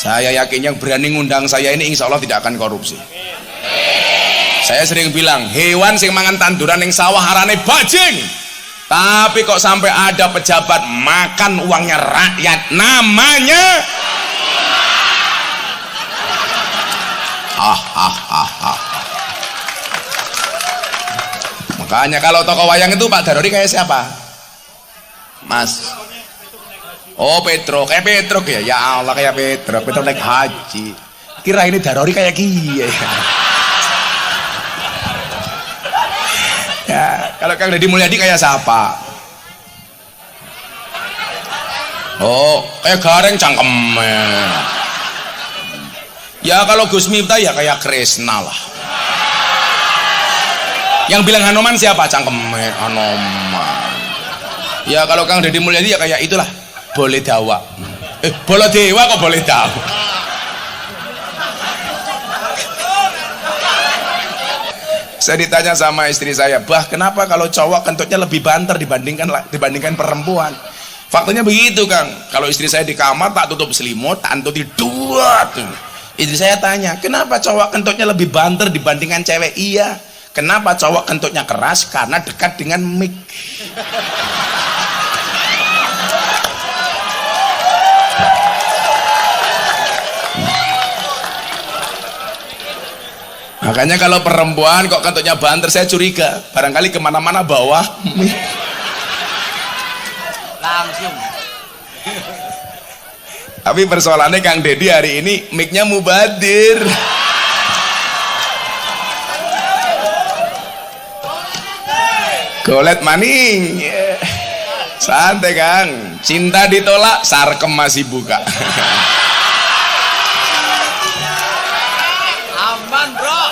Saya yakin yang berani ngundang saya ini insya Allah tidak akan korupsi. Saya sering bilang hewan sing mangan tanduran yang sawah arane bajing, tapi kok sampai ada pejabat makan uangnya rakyat, namanya Makanya kalau tokoh wayang itu Pak Darori kayak siapa Mas? Oh Petro, kayak Petro ya. Ya Allah kayak Petro naik haji. Kira ini Darori kayak kia ya. Kalau Kang Deddy Mulyadi kayak siapa? Oh kayak Gareng cangkemnya. Ya kalau Gus Miftah ya kayak Kresna lah. Yang bilang Hanoman siapa? Cangkemnya Hanoman. Ya kalau Kang Deddy Mulyadi ya kayak itulah, boleh dawa. Boleh dewa kok boleh dawa. Saya ditanya sama istri saya, bah kenapa kalau cowok kentutnya lebih banter dibandingkan perempuan? Faktanya begitu Kang. Kalau istri saya di kamar tak tutup selimut, tak antuti dua tuh. Istri saya tanya, kenapa cowok kentutnya lebih banter dibandingkan cewek? Iya. Kenapa cowok kentutnya keras? Karena dekat dengan mic. Makanya kalau perempuan kok kentutnya banter, saya curiga barangkali kemana-mana bawa mic. Langsung. Tapi persoalannya Kang Deddy hari ini mic-nya mubadir. Golet maning. Santai Kang, cinta ditolak sarkem masih buka. Aman bro.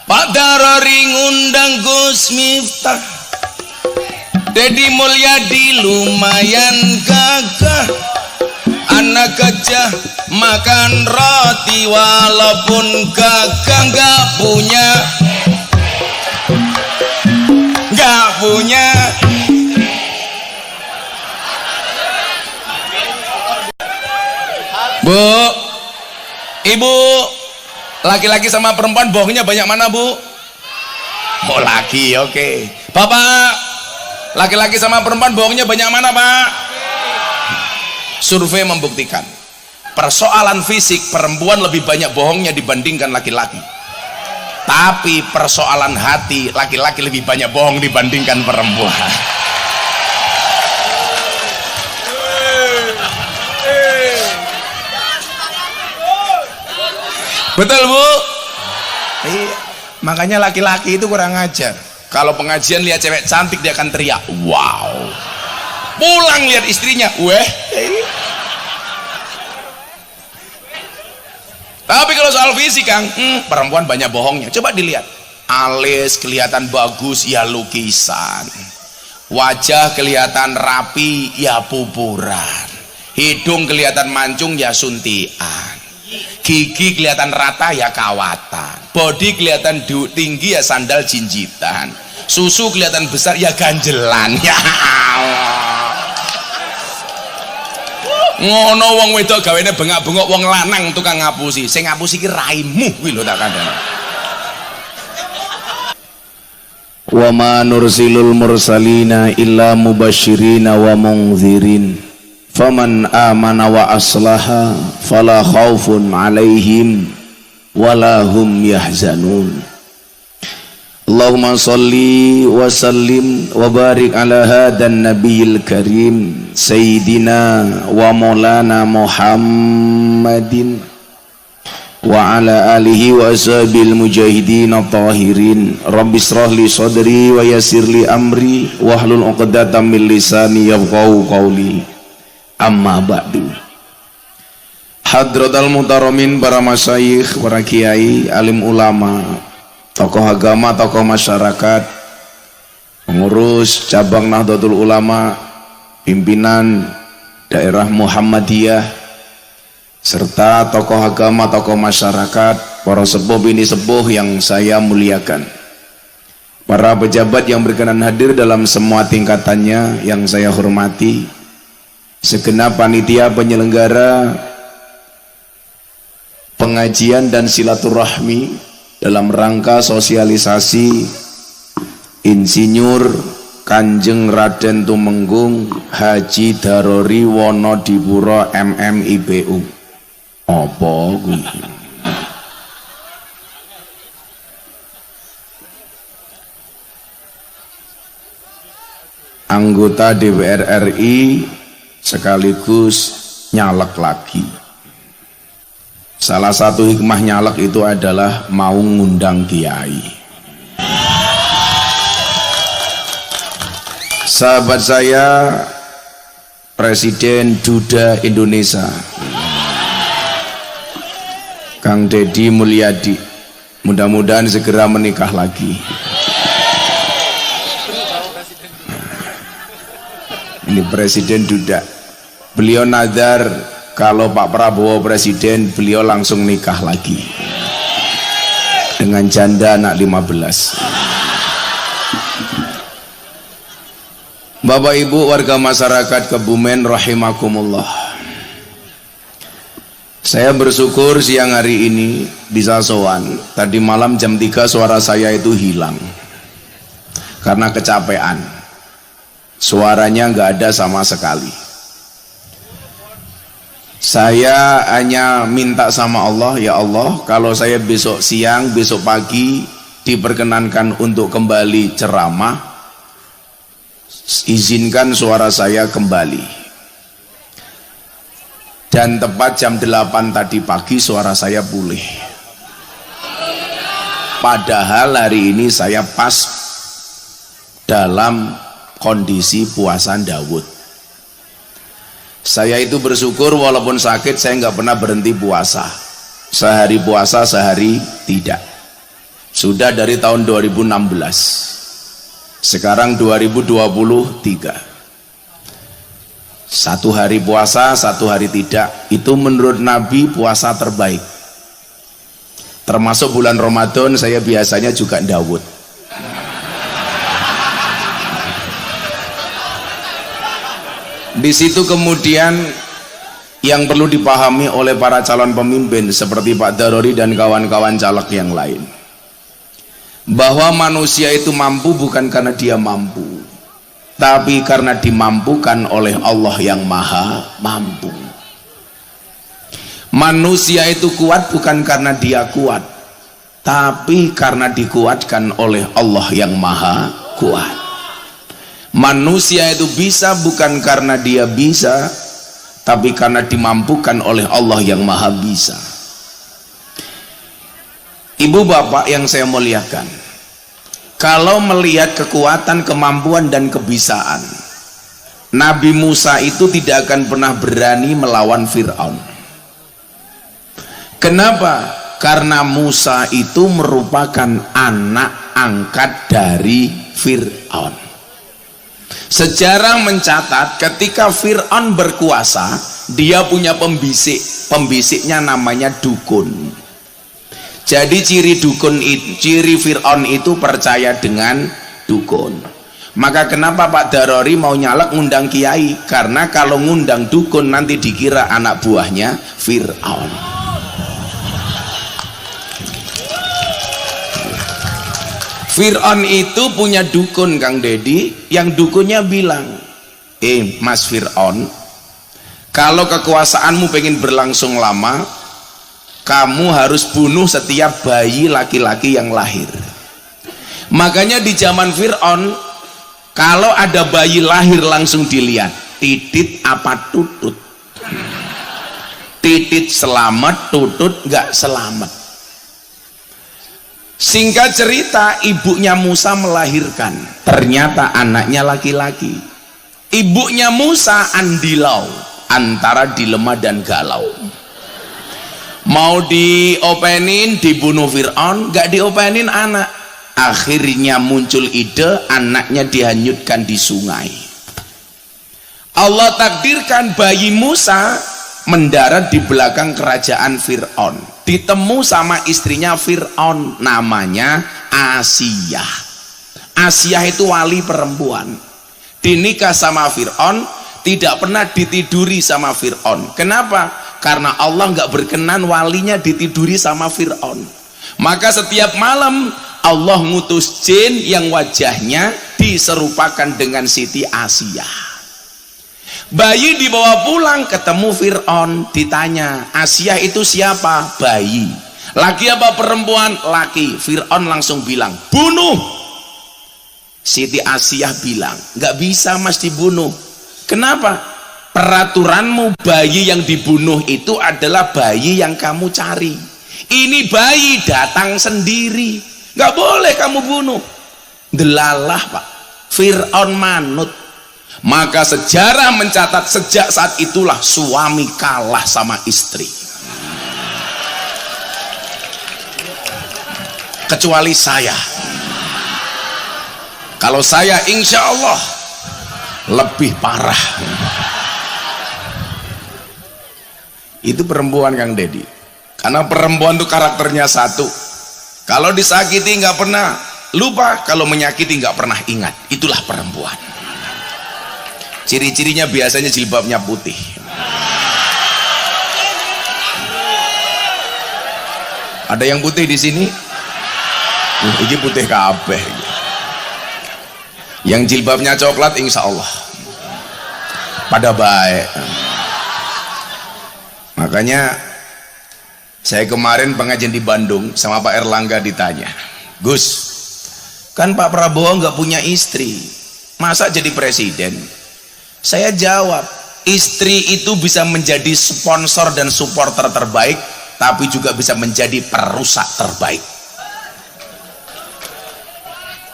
Pak Darori ngundang Gus Miftah, Deddy Mulyadi lumayan gagah. Anak gajah makan roti walaupun gagah nggak punya Bu, Ibu, laki-laki sama perempuan bohongnya banyak mana Bu? Oh laki, oke. Bapak, laki-laki sama perempuan bohongnya banyak mana Pak? Survei membuktikan persoalan fisik perempuan lebih banyak bohongnya dibandingkan laki-laki, tapi persoalan hati laki-laki lebih banyak bohong dibandingkan perempuan. Betul Bu? Iya. Makanya laki-laki itu kurang ajar. Kalau pengajian lihat cewek cantik dia akan teriak wow, pulang lihat istrinya weh. Tapi kalau soal fisik Kang, perempuan banyak bohongnya. Coba dilihat, alis kelihatan bagus ya lukisan, wajah kelihatan rapi ya pupuran, hidung kelihatan mancung ya suntian, gigi kelihatan rata ya kawatan, body kelihatan tinggi ya sandal jinjitan, susu kelihatan besar ya ganjelan. Ya Allah, ngono wong wedok gawene bengak-bengok, wong lanang tukang ngapusi. Sing ngapusi ki raimu kuwi lho tak kandhani. Wa ma nursilul mursalina illa mubasyirina wa mundzirin faman amana wa aslaha fala khaufun alaihim wala hum yahzanun. Allahumma salli wa sallim wa barik ala hadan nabiyil karim sayyidina wa maulana Muhammadin wa ala alihi wa ashabil mujahidin at-tahirin. Rabbi israh li sadri wa yassir li amri wahlul 'uqdatam min lisani yafqahu qawli. Amma ba'du. Hadratal muhtaramin, para masyayikh, para kiai, alim ulama, tokoh agama, tokoh masyarakat, pengurus cabang Nahdlatul Ulama, pimpinan daerah Muhammadiyah, serta tokoh agama, tokoh masyarakat, para sepuh bini sepuh yang saya muliakan, para pejabat yang berkenan hadir dalam semua tingkatannya yang saya hormati, segenap panitia penyelenggara pengajian dan silaturahmi dalam rangka sosialisasi Insinyur Kanjeng Raden Tumenggung Haji Darori Wonodipuro MMIPU. Apa kuwi? Anggota DPR RI sekaligus nyalek lagi. Salah satu hikmah nyalek itu adalah mau ngundang kiai. Sahabat saya Presiden Duda Indonesia Kang Deddy Mulyadi mudah-mudahan segera menikah lagi. Ini Presiden Duda, beliau nadar kalau Pak Prabowo presiden beliau langsung nikah lagi dengan janda anak 15. Bapak Ibu warga masyarakat Kebumen rahimakumullah, saya bersyukur siang hari ini bisa sowan. Tadi malam jam 3 suara saya itu hilang karena kecapean, suaranya nggak ada sama sekali. Saya hanya minta sama Allah, ya Allah, kalau saya besok siang, besok pagi diperkenankan untuk kembali ceramah, izinkan suara saya kembali. Dan tepat jam 8 tadi pagi suara saya pulih. Padahal hari ini saya pas dalam kondisi puasa Daud. Saya itu bersyukur walaupun sakit saya nggak pernah berhenti puasa. Sehari puasa, sehari tidak. Sudah dari tahun 2016. Sekarang 2023. Satu hari puasa, satu hari tidak. Itu menurut Nabi puasa terbaik. Termasuk bulan Ramadan saya biasanya juga Daud. Di situ kemudian yang perlu dipahami oleh para calon pemimpin seperti Pak Darori dan kawan-kawan caleg yang lain, bahwa manusia itu mampu bukan karena dia mampu, tapi karena dimampukan oleh Allah yang maha mampu. Manusia itu kuat bukan karena dia kuat, tapi karena dikuatkan oleh Allah yang maha kuat. Manusia itu bisa bukan karena dia bisa, tapi karena dimampukan oleh Allah yang maha bisa. Ibu bapak yang saya muliakan, kalau melihat kekuatan, kemampuan dan kebisaan, Nabi Musa itu tidak akan pernah berani melawan Fir'aun. Kenapa? Karena Musa itu merupakan anak angkat dari Fir'aun. Sejarah mencatat ketika Fir'aun berkuasa, dia punya pembisik. Pembisiknya namanya dukun. Jadi ciri Fir'aun itu percaya dengan dukun. Maka kenapa Pak Darori mau nyalek ngundang kiai? Karena kalau ngundang dukun nanti dikira anak buahnya Fir'aun. Fir'aun itu punya dukun Kang Deddy, yang dukunnya bilang, Mas Fir'aun, kalau kekuasaanmu pengen berlangsung lama, kamu harus bunuh setiap bayi laki-laki yang lahir. Makanya di zaman Fir'aun, kalau ada bayi lahir langsung dilihat, titit apa tutut. Titit selamat, tutut nggak selamat. Singkat cerita, ibunya Musa melahirkan, ternyata anaknya laki-laki. Ibunya Musa andilau, antara dilema dan galau. Mau diopenin, dibunuh Fir'aun, gak diopenin anak. Akhirnya muncul ide, anaknya dihanyutkan di sungai. Allah takdirkan bayi Musa mendarat di belakang kerajaan Fir'aun. Ditemu sama istrinya Fir'aun, namanya Asiyah. Asiyah itu wali perempuan, dinikah sama Fir'aun, tidak pernah ditiduri sama Fir'aun. Kenapa? Karena Allah nggak berkenan walinya ditiduri sama Fir'aun. Maka setiap malam Allah ngutus jin yang wajahnya diserupakan dengan Siti Asia. Bayi dibawa pulang, ketemu Fir'aun, ditanya, Asia itu siapa? Bayi. Laki apa perempuan? Laki. Fir'aun langsung bilang, bunuh. Siti Asia bilang, nggak bisa mas dibunuh. Kenapa? Peraturanmu bayi yang dibunuh itu adalah bayi yang kamu cari. Ini bayi datang sendiri, nggak boleh kamu bunuh. Delalah pak, Fir'aun manut. Maka sejarah mencatat sejak saat itulah suami kalah sama istri. Kecuali saya. Kalau saya insya Allah lebih parah. Itu perempuan Kang Dedi. Karena perempuan itu karakternya satu. Kalau disakiti nggak pernah lupa, kalau menyakiti nggak pernah ingat. Itulah perempuan. Ciri-cirinya biasanya jilbabnya putih. Ada yang putih di sini? Ini putih kabeh. Yang jilbabnya coklat insya Allah pada baik. Makanya saya kemarin pengajian di Bandung sama Pak Erlangga ditanya, Gus, kan Pak Prabowo nggak punya istri, masa jadi presiden? Saya jawab, istri itu bisa menjadi sponsor dan supporter terbaik, tapi juga bisa menjadi perusak terbaik.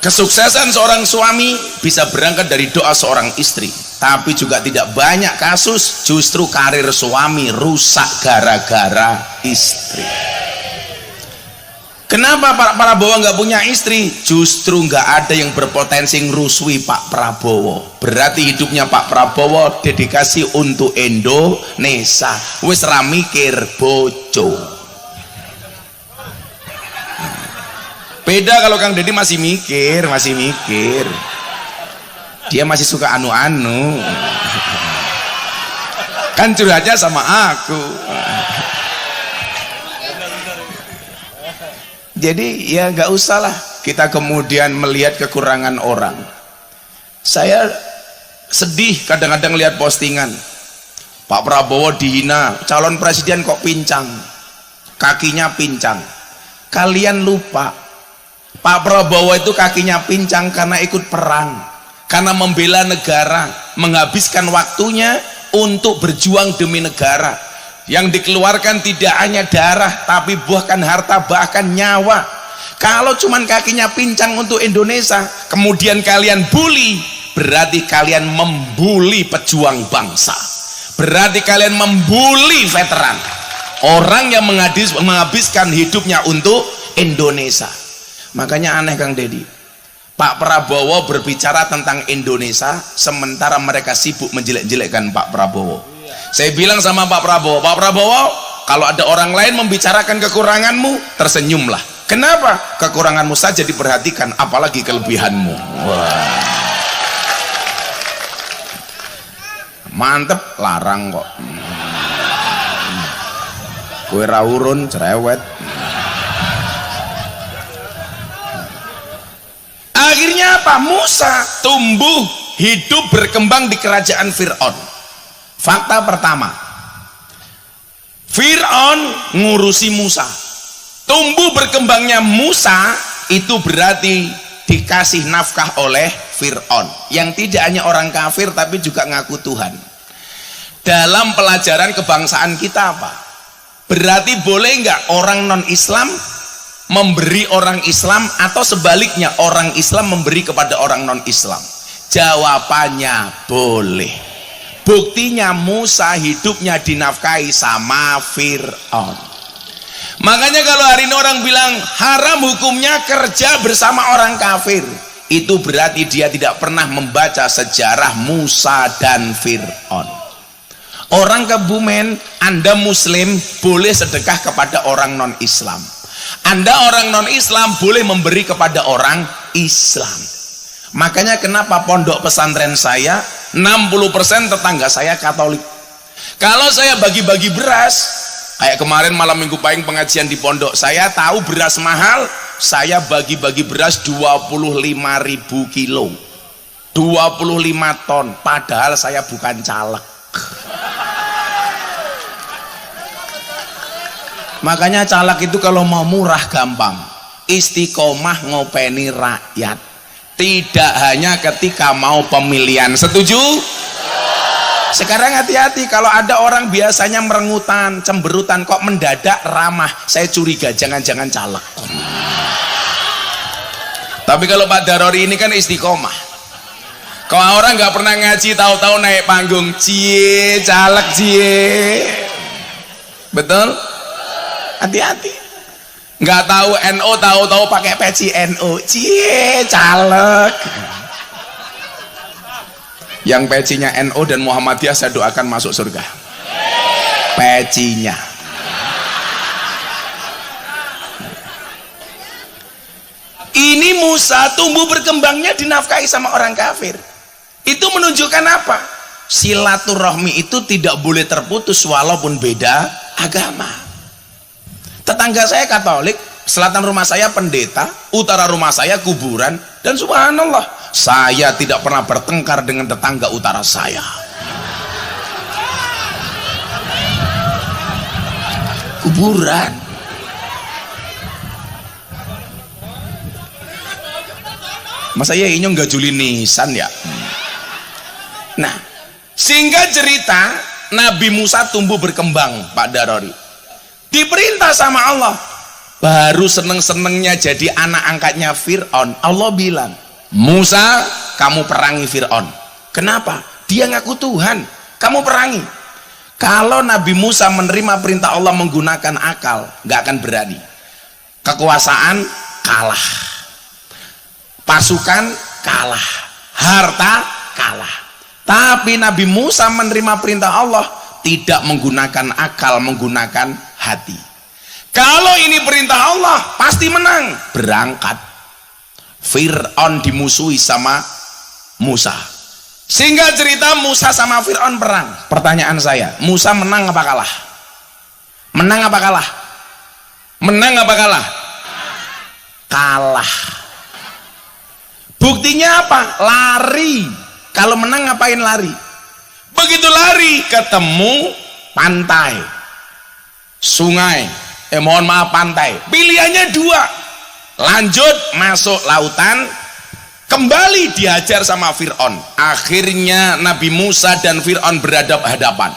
Kesuksesan seorang suami bisa berangkat dari doa seorang istri, tapi juga tidak banyak kasus justru karir suami rusak gara-gara istri. Kenapa Pak Prabowo nggak punya istri? Justru nggak ada yang berpotensi ngerusui Pak Prabowo. Berarti hidupnya Pak Prabowo dedikasi untuk Indonesia. Wis ra mikir bojo. Beda kalau Kang Dedi masih mikir. Dia masih suka anu-anu. Kan curhatnya sama aku. Jadi ya nggak usah lah kita kemudian melihat kekurangan orang. Saya sedih kadang-kadang lihat postingan Pak Prabowo dihina, calon presiden kok pincang, kakinya pincang. Kalian lupa Pak Prabowo itu kakinya pincang karena ikut perang, karena membela negara, menghabiskan waktunya untuk berjuang demi negara. Yang dikeluarkan tidak hanya darah, tapi bahkan harta, bahkan nyawa. Kalau cuman kakinya pincang untuk Indonesia, kemudian kalian bully, berarti kalian membuli pejuang bangsa. Berarti kalian membuli veteran, orang yang menghabiskan hidupnya untuk Indonesia. Makanya aneh Kang Dedi, Pak Prabowo berbicara tentang Indonesia sementara mereka sibuk menjelek-jelekkan Pak Prabowo. Saya bilang sama Pak Prabowo, kalau ada orang lain membicarakan kekuranganmu, tersenyumlah. Kenapa? Kekuranganmu saja diperhatikan, apalagi kelebihanmu. Wah. Mantep, larang kok. Kue rawurun, cerewet. Akhirnya apa? Musa tumbuh, hidup, berkembang di kerajaan Fir'aun. Fakta pertama, Fir'aun ngurusi Musa. Tumbuh berkembangnya Musa itu berarti dikasih nafkah oleh Fir'aun, yang tidak hanya orang kafir tapi juga ngaku Tuhan. Dalam pelajaran kebangsaan kita apa? Berarti boleh nggak orang non-Islam memberi orang Islam, atau sebaliknya orang Islam memberi kepada orang non-Islam? Jawabannya boleh. Buktinya Musa hidupnya dinafkahi sama Fir'aun. Makanya kalau hari ini orang bilang haram hukumnya kerja bersama orang kafir, itu berarti dia tidak pernah membaca sejarah Musa dan Fir'aun. Orang Kebumen, Anda Muslim boleh sedekah kepada orang non-Islam. Anda orang non-Islam boleh memberi kepada orang Islam. Makanya kenapa pondok pesantren saya 60% tetangga saya Katolik. Kalau saya bagi-bagi beras, kayak kemarin malam minggu pahing pengajian di pondok, saya tahu beras mahal, saya bagi-bagi beras 25.000 kilo, 25 ton, padahal saya bukan caleg. Makanya caleg itu kalau mau murah gampang, istiqomah ngopeni rakyat, tidak hanya ketika mau pemilihan. Setuju? Sekarang hati-hati, kalau ada orang biasanya merengutan, cemberutan, kok mendadak ramah, saya curiga jangan-jangan caleg. Tapi kalau Pak Darori ini kan istiqomah. Kalau orang nggak pernah ngaji, tahu-tahu naik panggung, cie caleg cie, betul? Hati-hati, nggak tahu NO, tahu-tahu pakai peci NO, cie caleg. Yang pecinya NO dan Muhammadiyah saya doakan masuk surga. Pecinya. Ini Musa tumbuh berkembangnya dinafkahi sama orang kafir. Itu menunjukkan apa? Silaturahmi itu tidak boleh terputus walaupun beda agama. Tetangga saya Katolik, selatan rumah saya pendeta, utara rumah saya kuburan, dan subhanallah, saya tidak pernah bertengkar dengan tetangga utara saya. Kuburan. Masa ya ini nggak juli nisan ya? Nah, sehingga cerita Nabi Musa tumbuh berkembang, Pak Darori. Diperintah sama Allah, baru seneng-senengnya jadi anak angkatnya Fir'aun. Allah bilang, Musa, kamu perangi Fir'aun. Kenapa? Dia ngaku Tuhan, kamu perangi. Kalau Nabi Musa menerima perintah Allah menggunakan akal, nggak akan berani. Kekuasaan kalah, pasukan kalah, harta kalah. Tapi Nabi Musa menerima perintah Allah, tidak menggunakan akal, menggunakan hati. Kalau ini perintah Allah, pasti menang. Berangkat. Fir'aun dimusuhi sama Musa, sehingga cerita Musa sama Fir'aun perang. Pertanyaan saya, Musa menang apa kalah? Menang apa kalah? Menang apa kalah? Kalah. Buktinya apa? Lari. Kalau menang ngapain lari? Begitu lari ketemu pantai, sungai, mohon maaf pantai, pilihannya dua, lanjut masuk lautan, kembali dihajar sama Fir'aun. Akhirnya Nabi Musa dan Fir'aun berhadap-hadapan.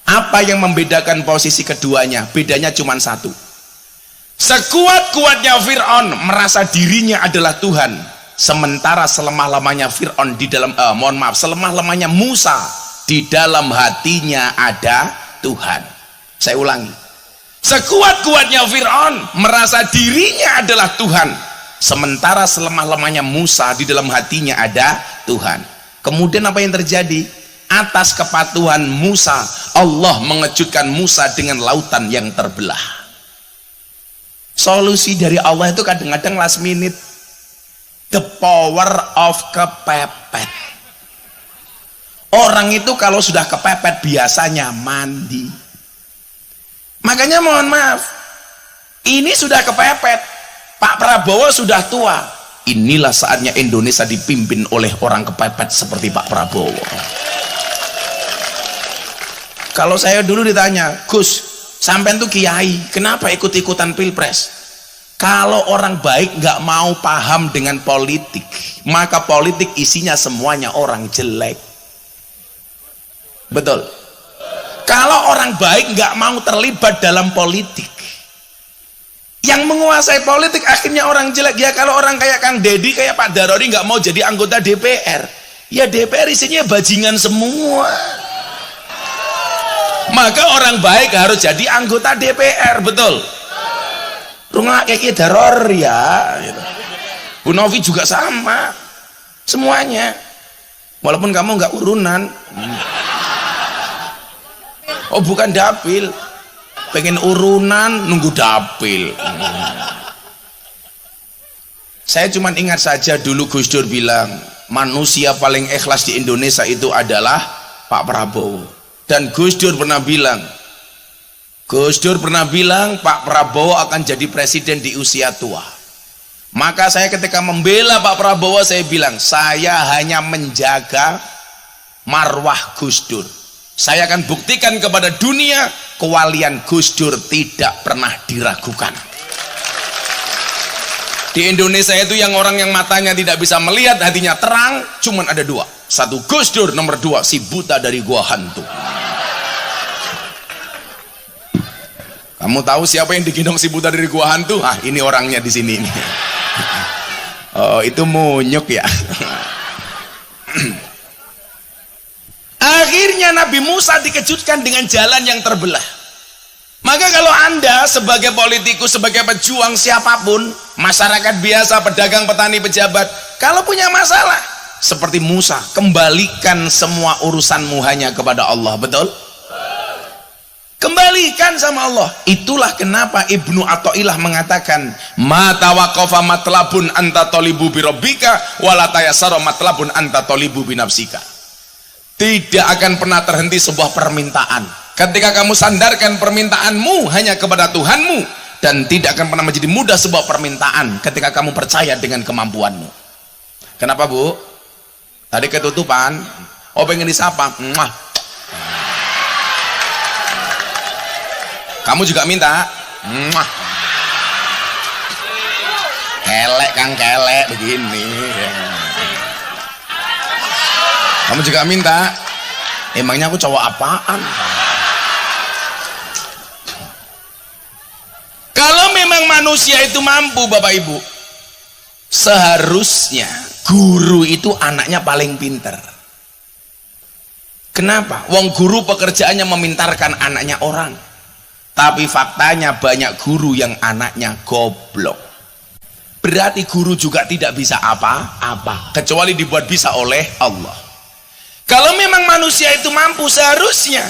Apa yang membedakan posisi keduanya? Bedanya cuma satu, sekuat-kuatnya Fir'aun merasa dirinya adalah Tuhan, sementara selemah-lemahnya Fir'aun di dalam selemah-lemahnya Musa di dalam hatinya ada Tuhan. Saya ulangi, sekuat-kuatnya Fir'aun merasa dirinya adalah Tuhan, sementara selemah-lemahnya Musa di dalam hatinya ada Tuhan. Kemudian apa yang terjadi? Atas kepatuhan Musa, Allah mengejutkan Musa dengan lautan yang terbelah. Solusi dari Allah itu kadang-kadang last minute. The power of kepepet. Orang itu kalau sudah kepepet biasanya mandi. Makanya mohon maaf, ini sudah kepepet, Pak Prabowo sudah tua. Inilah saatnya Indonesia dipimpin oleh orang kepepet seperti Pak Prabowo. Kalau saya dulu ditanya, Gus, sampean tuh kiai, kenapa ikut-ikutan pilpres? Kalau orang baik nggak mau paham dengan politik, maka politik isinya semuanya orang jelek. Betul. Kalau orang baik nggak mau terlibat dalam politik, yang menguasai politik akhirnya orang jelek. Ya kalau orang kayak Kang Deddy, kayak Pak Darori nggak mau jadi anggota DPR, ya DPR isinya bajingan semua. Maka orang baik harus jadi anggota DPR, betul. Rumah kayak teror ya, gitu. Bu Novi juga sama, semuanya. Walaupun kamu nggak urunan. Oh bukan dapil, pengen urunan nunggu dapil. Saya cuma ingat saja dulu Gus Dur bilang, manusia paling ikhlas di Indonesia itu adalah Pak Prabowo. Dan Gus Dur pernah bilang Pak Prabowo akan jadi presiden di usia tua. Maka saya ketika membela Pak Prabowo, saya bilang saya hanya menjaga marwah Gus Dur. Saya akan buktikan kepada dunia kewalian Gus Dur tidak pernah diragukan. Di Indonesia itu yang orang yang matanya tidak bisa melihat, hatinya terang, cuman ada dua. Satu Gus Dur, nomor dua si buta dari gua hantu. Kamu tahu siapa yang digendong si buta dari gua hantu? Ah, ini orangnya di sini nih. Oh, itu munyuk ya. Akhirnya Nabi Musa dikejutkan dengan jalan yang terbelah. Maka kalau Anda sebagai politikus, sebagai pejuang, siapapun, masyarakat biasa, pedagang, petani, pejabat, kalau punya masalah seperti Musa, kembalikan semua urusanmu hanya kepada Allah. Betul? Kembalikan sama Allah. Itulah kenapa Ibnu Athaillah mengatakan, ma tawaqafa matlabun anta tolibu birabbika wala tayassara matlabun anta tolibu binafsika. Tidak akan pernah terhenti sebuah permintaan ketika kamu sandarkan permintaanmu hanya kepada Tuhanmu, dan tidak akan pernah menjadi mudah sebuah permintaan ketika kamu percaya dengan kemampuanmu. Kenapa, Bu? Tadi ketutupan. Oh, pengen disapa. Mwah. Kamu juga minta. Mwah. Kelek Kang, kelek begini. Kamu juga minta. Emangnya aku cowok apaan? Kalau memang manusia itu mampu, Bapak Ibu, seharusnya guru itu anaknya paling pinter. Kenapa? Wong guru pekerjaannya memintarkan anaknya orang. Tapi faktanya banyak guru yang anaknya goblok. Berarti guru juga tidak bisa apa-apa kecuali dibuat bisa oleh Allah. Kalau memang manusia itu mampu, seharusnya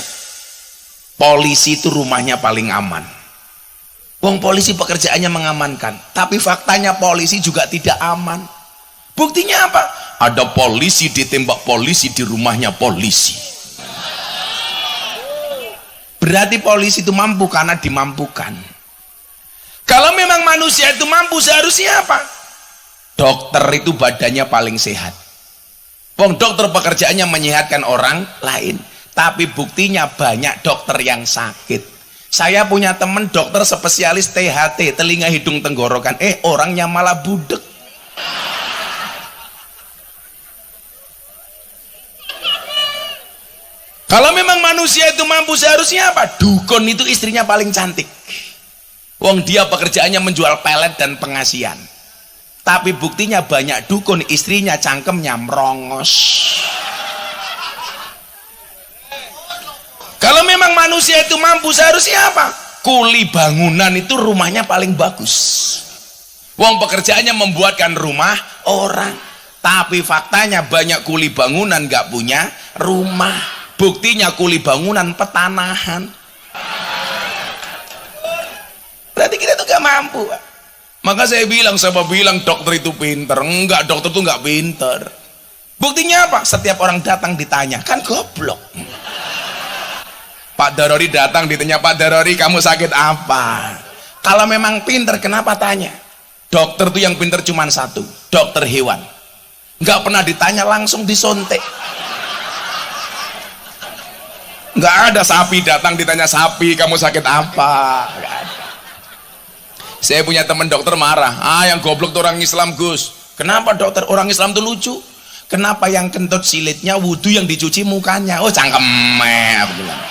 polisi itu rumahnya paling aman. Wong polisi pekerjaannya mengamankan, tapi faktanya polisi juga tidak aman. Buktinya apa? Ada polisi ditembak polisi di rumahnya polisi. Berarti polisi itu mampu karena dimampukan. Kalau memang manusia itu mampu, seharusnya apa? Dokter itu badannya paling sehat. Wong dokter pekerjaannya menyehatkan orang lain, tapi buktinya banyak dokter yang sakit. Saya punya teman dokter spesialis THT, telinga hidung tenggorokan, orangnya malah budek. Kalau memang manusia itu mampu, seharusnya apa? Dukun itu istrinya paling cantik. Wong dia pekerjaannya menjual pelet dan pengasian. Tapi buktinya banyak dukun istrinya cangkemnya merongos. Kalau memang manusia itu mampu, seharusnya apa? Kuli bangunan itu rumahnya paling bagus. Wong pekerjaannya membuatkan rumah orang. Tapi faktanya banyak kuli bangunan gak punya rumah. Buktinya kuli bangunan petanahan. Berarti kita tuh gak mampu. Maka saya bilang dokter itu pinter. Enggak, dokter tuh gak pinter. Buktinya apa? Setiap orang datang ditanya, kan goblok. Pak Darori datang ditanya, Pak Darori kamu sakit apa? Kalau memang pinter, kenapa tanya? Dokter tuh yang pinter cuma satu, dokter hewan. Nggak pernah ditanya, langsung disontek. Nggak ada sapi datang ditanya, sapi kamu sakit apa? Nggak ada. Saya punya teman dokter marah, yang goblok tuh orang Islam, Gus. Kenapa dokter? Orang Islam tuh lucu. Kenapa yang kentut silitnya wudhu yang dicuci mukanya? Oh cangkemnya, aku bilang.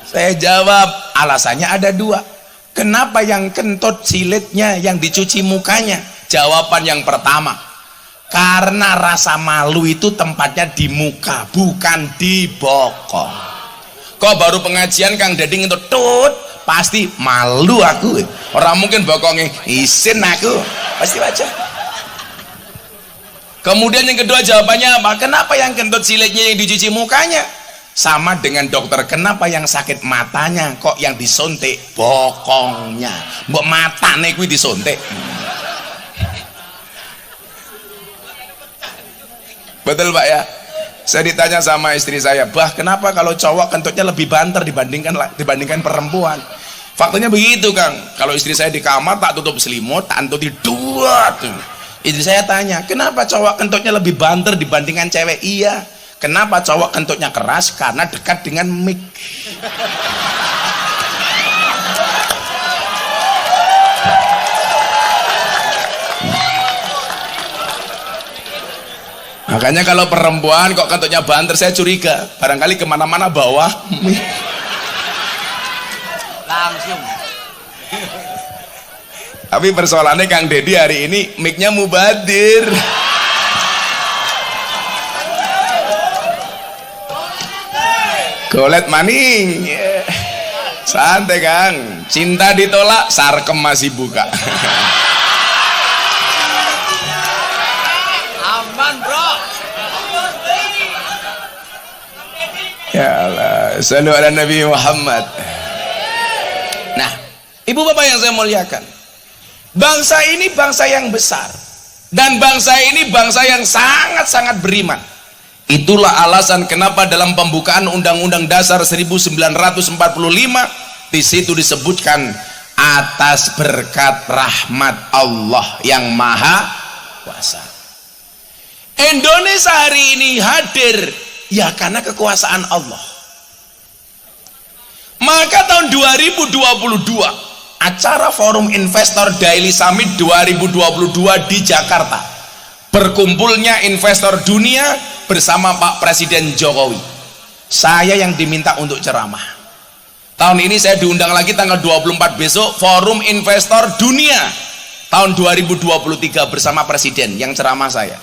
Saya jawab, alasannya ada dua. Kenapa yang kentut silitnya yang dicuci mukanya? Jawaban yang pertama, karena rasa malu itu tempatnya di muka, bukan di bokong. Kok baru pengajian Kang Deddy ngentut tut, pasti malu aku. Orang mungkin bokongnya isin aku, pasti baca. Kemudian yang kedua jawabannya apa? Kenapa yang kentut silitnya yang dicuci mukanya? Sama dengan dokter, kenapa yang sakit matanya kok yang disontek bokongnya? Mbok matane kuwi disontek. Betul Pak ya. Saya ditanya sama istri saya, bah kenapa kalau cowok kentutnya lebih banter dibandingkan perempuan? Faktanya begitu Kang. Kalau istri saya di kamar tak tutup selimut, tak antuti dua tuh. Istri saya tanya, kenapa cowok kentutnya lebih banter dibandingkan cewek? Iya. Kenapa cowok kentutnya keras? Karena dekat dengan mic. Makanya kalau perempuan kok kentutnya banter, saya curiga barangkali kemana-mana bawah mic. Langsung. Tapi persoalannya Kang Deddy hari ini mic-nya mubadir. Golet maning. Santai Kang, cinta ditolak, sarkem masih buka. Aman bro. Ya Allah, sallu ala Nabi Muhammad. Nah, ibu bapak yang saya muliakan, bangsa ini bangsa yang besar, dan bangsa ini bangsa yang sangat-sangat beriman. Itulah alasan kenapa dalam pembukaan Undang-Undang Dasar 1945 di situ disebutkan atas berkat rahmat Allah yang Maha Kuasa. Indonesia hari ini hadir ya karena kekuasaan Allah. Maka tahun 2022 acara Forum Investor Daily Summit 2022 di Jakarta, berkumpulnya investor dunia bersama Pak Presiden Jokowi. Saya yang diminta untuk ceramah. Tahun ini saya diundang lagi tanggal 24 besok, Forum Investor Dunia tahun 2023 bersama Presiden yang ceramah saya.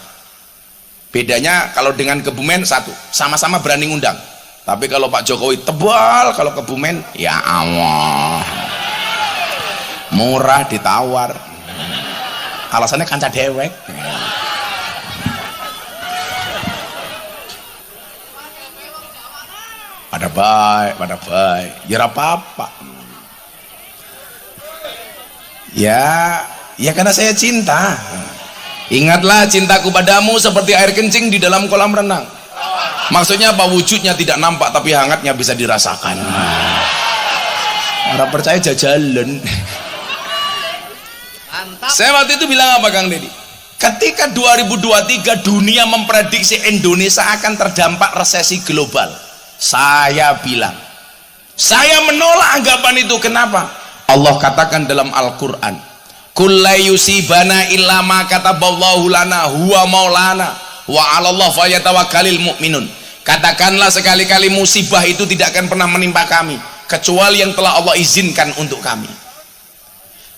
Bedanya kalau dengan Kebumen satu, sama-sama berani ngundang. Tapi kalau Pak Jokowi tebal, kalau Kebumen ya Allah, murah ditawar. Alasannya kanca dewek. Pada baik, ya apa-apa. Ya karena saya cinta. Ingatlah cintaku padamu seperti air kencing di dalam kolam renang. Maksudnya apa? Wujudnya tidak nampak tapi hangatnya bisa dirasakan. Orang percaya jajalan. Mantap. Saya waktu itu bilang apa Kang Deddy? Ketika 2023 dunia memprediksi Indonesia akan terdampak resesi global, saya bilang, saya menolak anggapan itu. Kenapa? Allah katakan dalam Al-Quran, kulla yusibana illa ma kataballahu lana huwa maulana wa 'alallah falyatawakkalul mu'minun. Katakanlah sekali-kali musibah itu tidak akan pernah menimpa kami kecuali yang telah Allah izinkan untuk kami.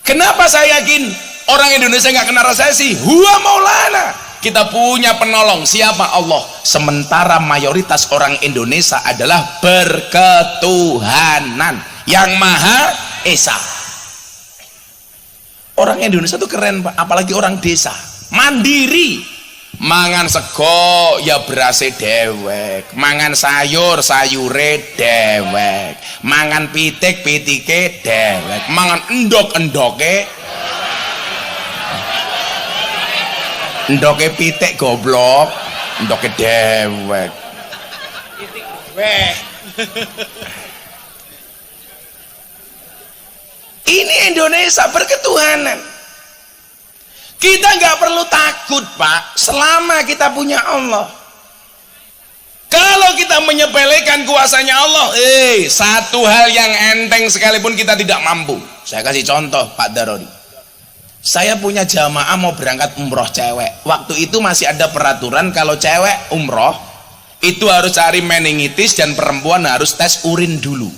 Kenapa saya yakin orang Indonesia nggak kena resesi? Huwa maulana, kita punya penolong. Siapa? Allah. Sementara mayoritas orang Indonesia adalah berketuhanan yang Maha Esa. Orang Indonesia itu keren Pak, apalagi orang desa, mandiri. Mangan sego ya berase dewek, mangan sayur sayure dewek, mangan pitik pitike dewek, mangan endok endoke pitik goblok, endoke dewek. Ini Indonesia berketuhanan. Kita nggak perlu takut Pak, selama kita punya Allah. Kalau kita menyepelekan kuasanya Allah, satu hal yang enteng sekalipun kita tidak mampu. Saya kasih contoh Pak Darori. Saya punya jamaah mau berangkat umroh cewek. Waktu itu masih ada peraturan kalau cewek umroh itu harus cari meningitis dan perempuan harus tes urin dulu,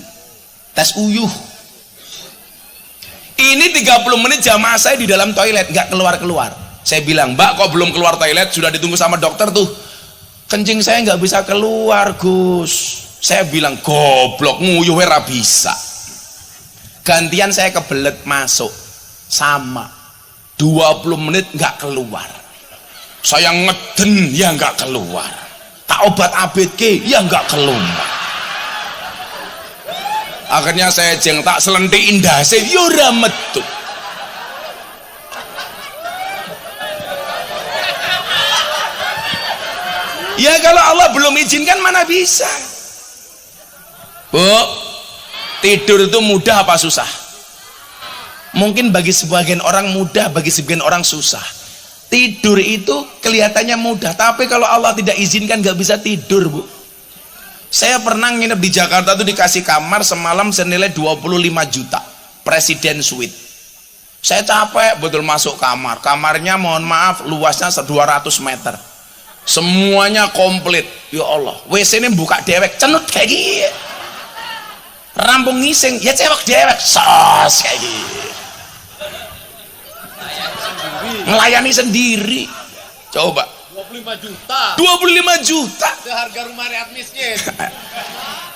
tes uyuh. Ini 30 menit jamaah saya di dalam toilet nggak keluar-keluar. Saya bilang, Mbak kok belum keluar toilet? Sudah ditunggu sama dokter tuh. Kencing saya nggak bisa keluar Gus. Saya bilang, goblok nguyuh ora bisa. Gantian saya kebelet masuk, sama 20 menit nggak keluar. Saya ngeden ya nggak keluar, tak obat ABG ya nggak keluar. Akhirnya saya jeng tak selentik indase yura metu. kalau Allah belum izinkan mana bisa. Bu, tidur itu mudah apa susah? Mungkin bagi sebagian orang mudah, bagi sebagian orang susah. Tidur itu kelihatannya mudah, tapi kalau Allah tidak izinkan nggak bisa tidur, Bu. Saya pernah nginep di Jakarta tuh dikasih kamar semalam senilai 25 juta, Presiden Suite. Saya capek betul masuk kamar. Kamarnya mohon maaf luasnya 200 meter. Semuanya komplit. Ya Allah, WC ini buka dewek, cenut kayak gini. Rampung ngising, ya cewek dewek, sos kayak gini. Melayani sendiri. Coba 25 juta 25 juta seharga rumah rakyat miskin.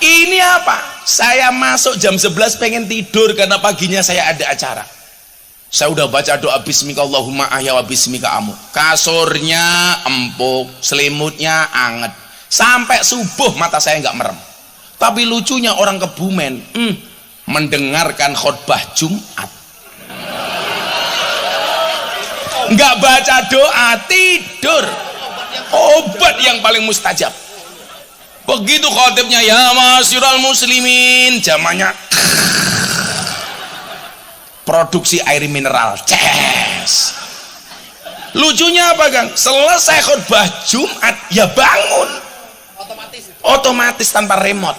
Ini apa? Saya masuk jam 11 pengen tidur karena paginya saya ada acara. Saya udah baca doa bismika Allahumma ahya wa bismika amut. Kasurnya empuk, selimutnya anget. Sampai subuh mata saya nggak merem. Tapi lucunya orang Kebumen mendengarkan khutbah Jumat, nggak baca doa, tidur. Obat yang paling mustajab. Begitu khotibnya ya masyarul muslimin, zamannya produksi air mineral, ces. Lucunya apa, Kang? Selesai khutbah Jumat ya bangun otomatis tanpa remote.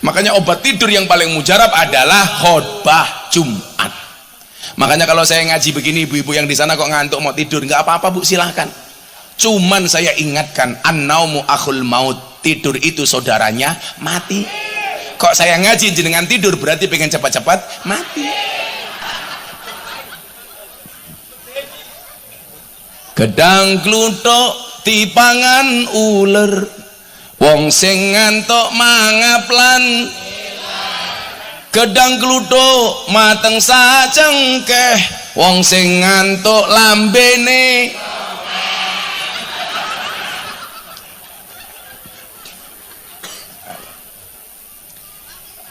Makanya obat tidur yang paling mujarab adalah khutbah Jumat. Makanya kalau saya ngaji begini, ibu-ibu yang di sana kok ngantuk mau tidur, nggak apa-apa, Bu, silahkan. Cuman saya ingatkan, an-naumu akhul maut, tidur itu saudaranya mati. Kok saya ngaji jenengan tidur berarti pengen cepat-cepat mati. Gedang kluthuk dipangan uler, wong sing ngantuk mangaplan. Gedang kluthuk mateng sacengkeh, wong sing ngantuk lambene.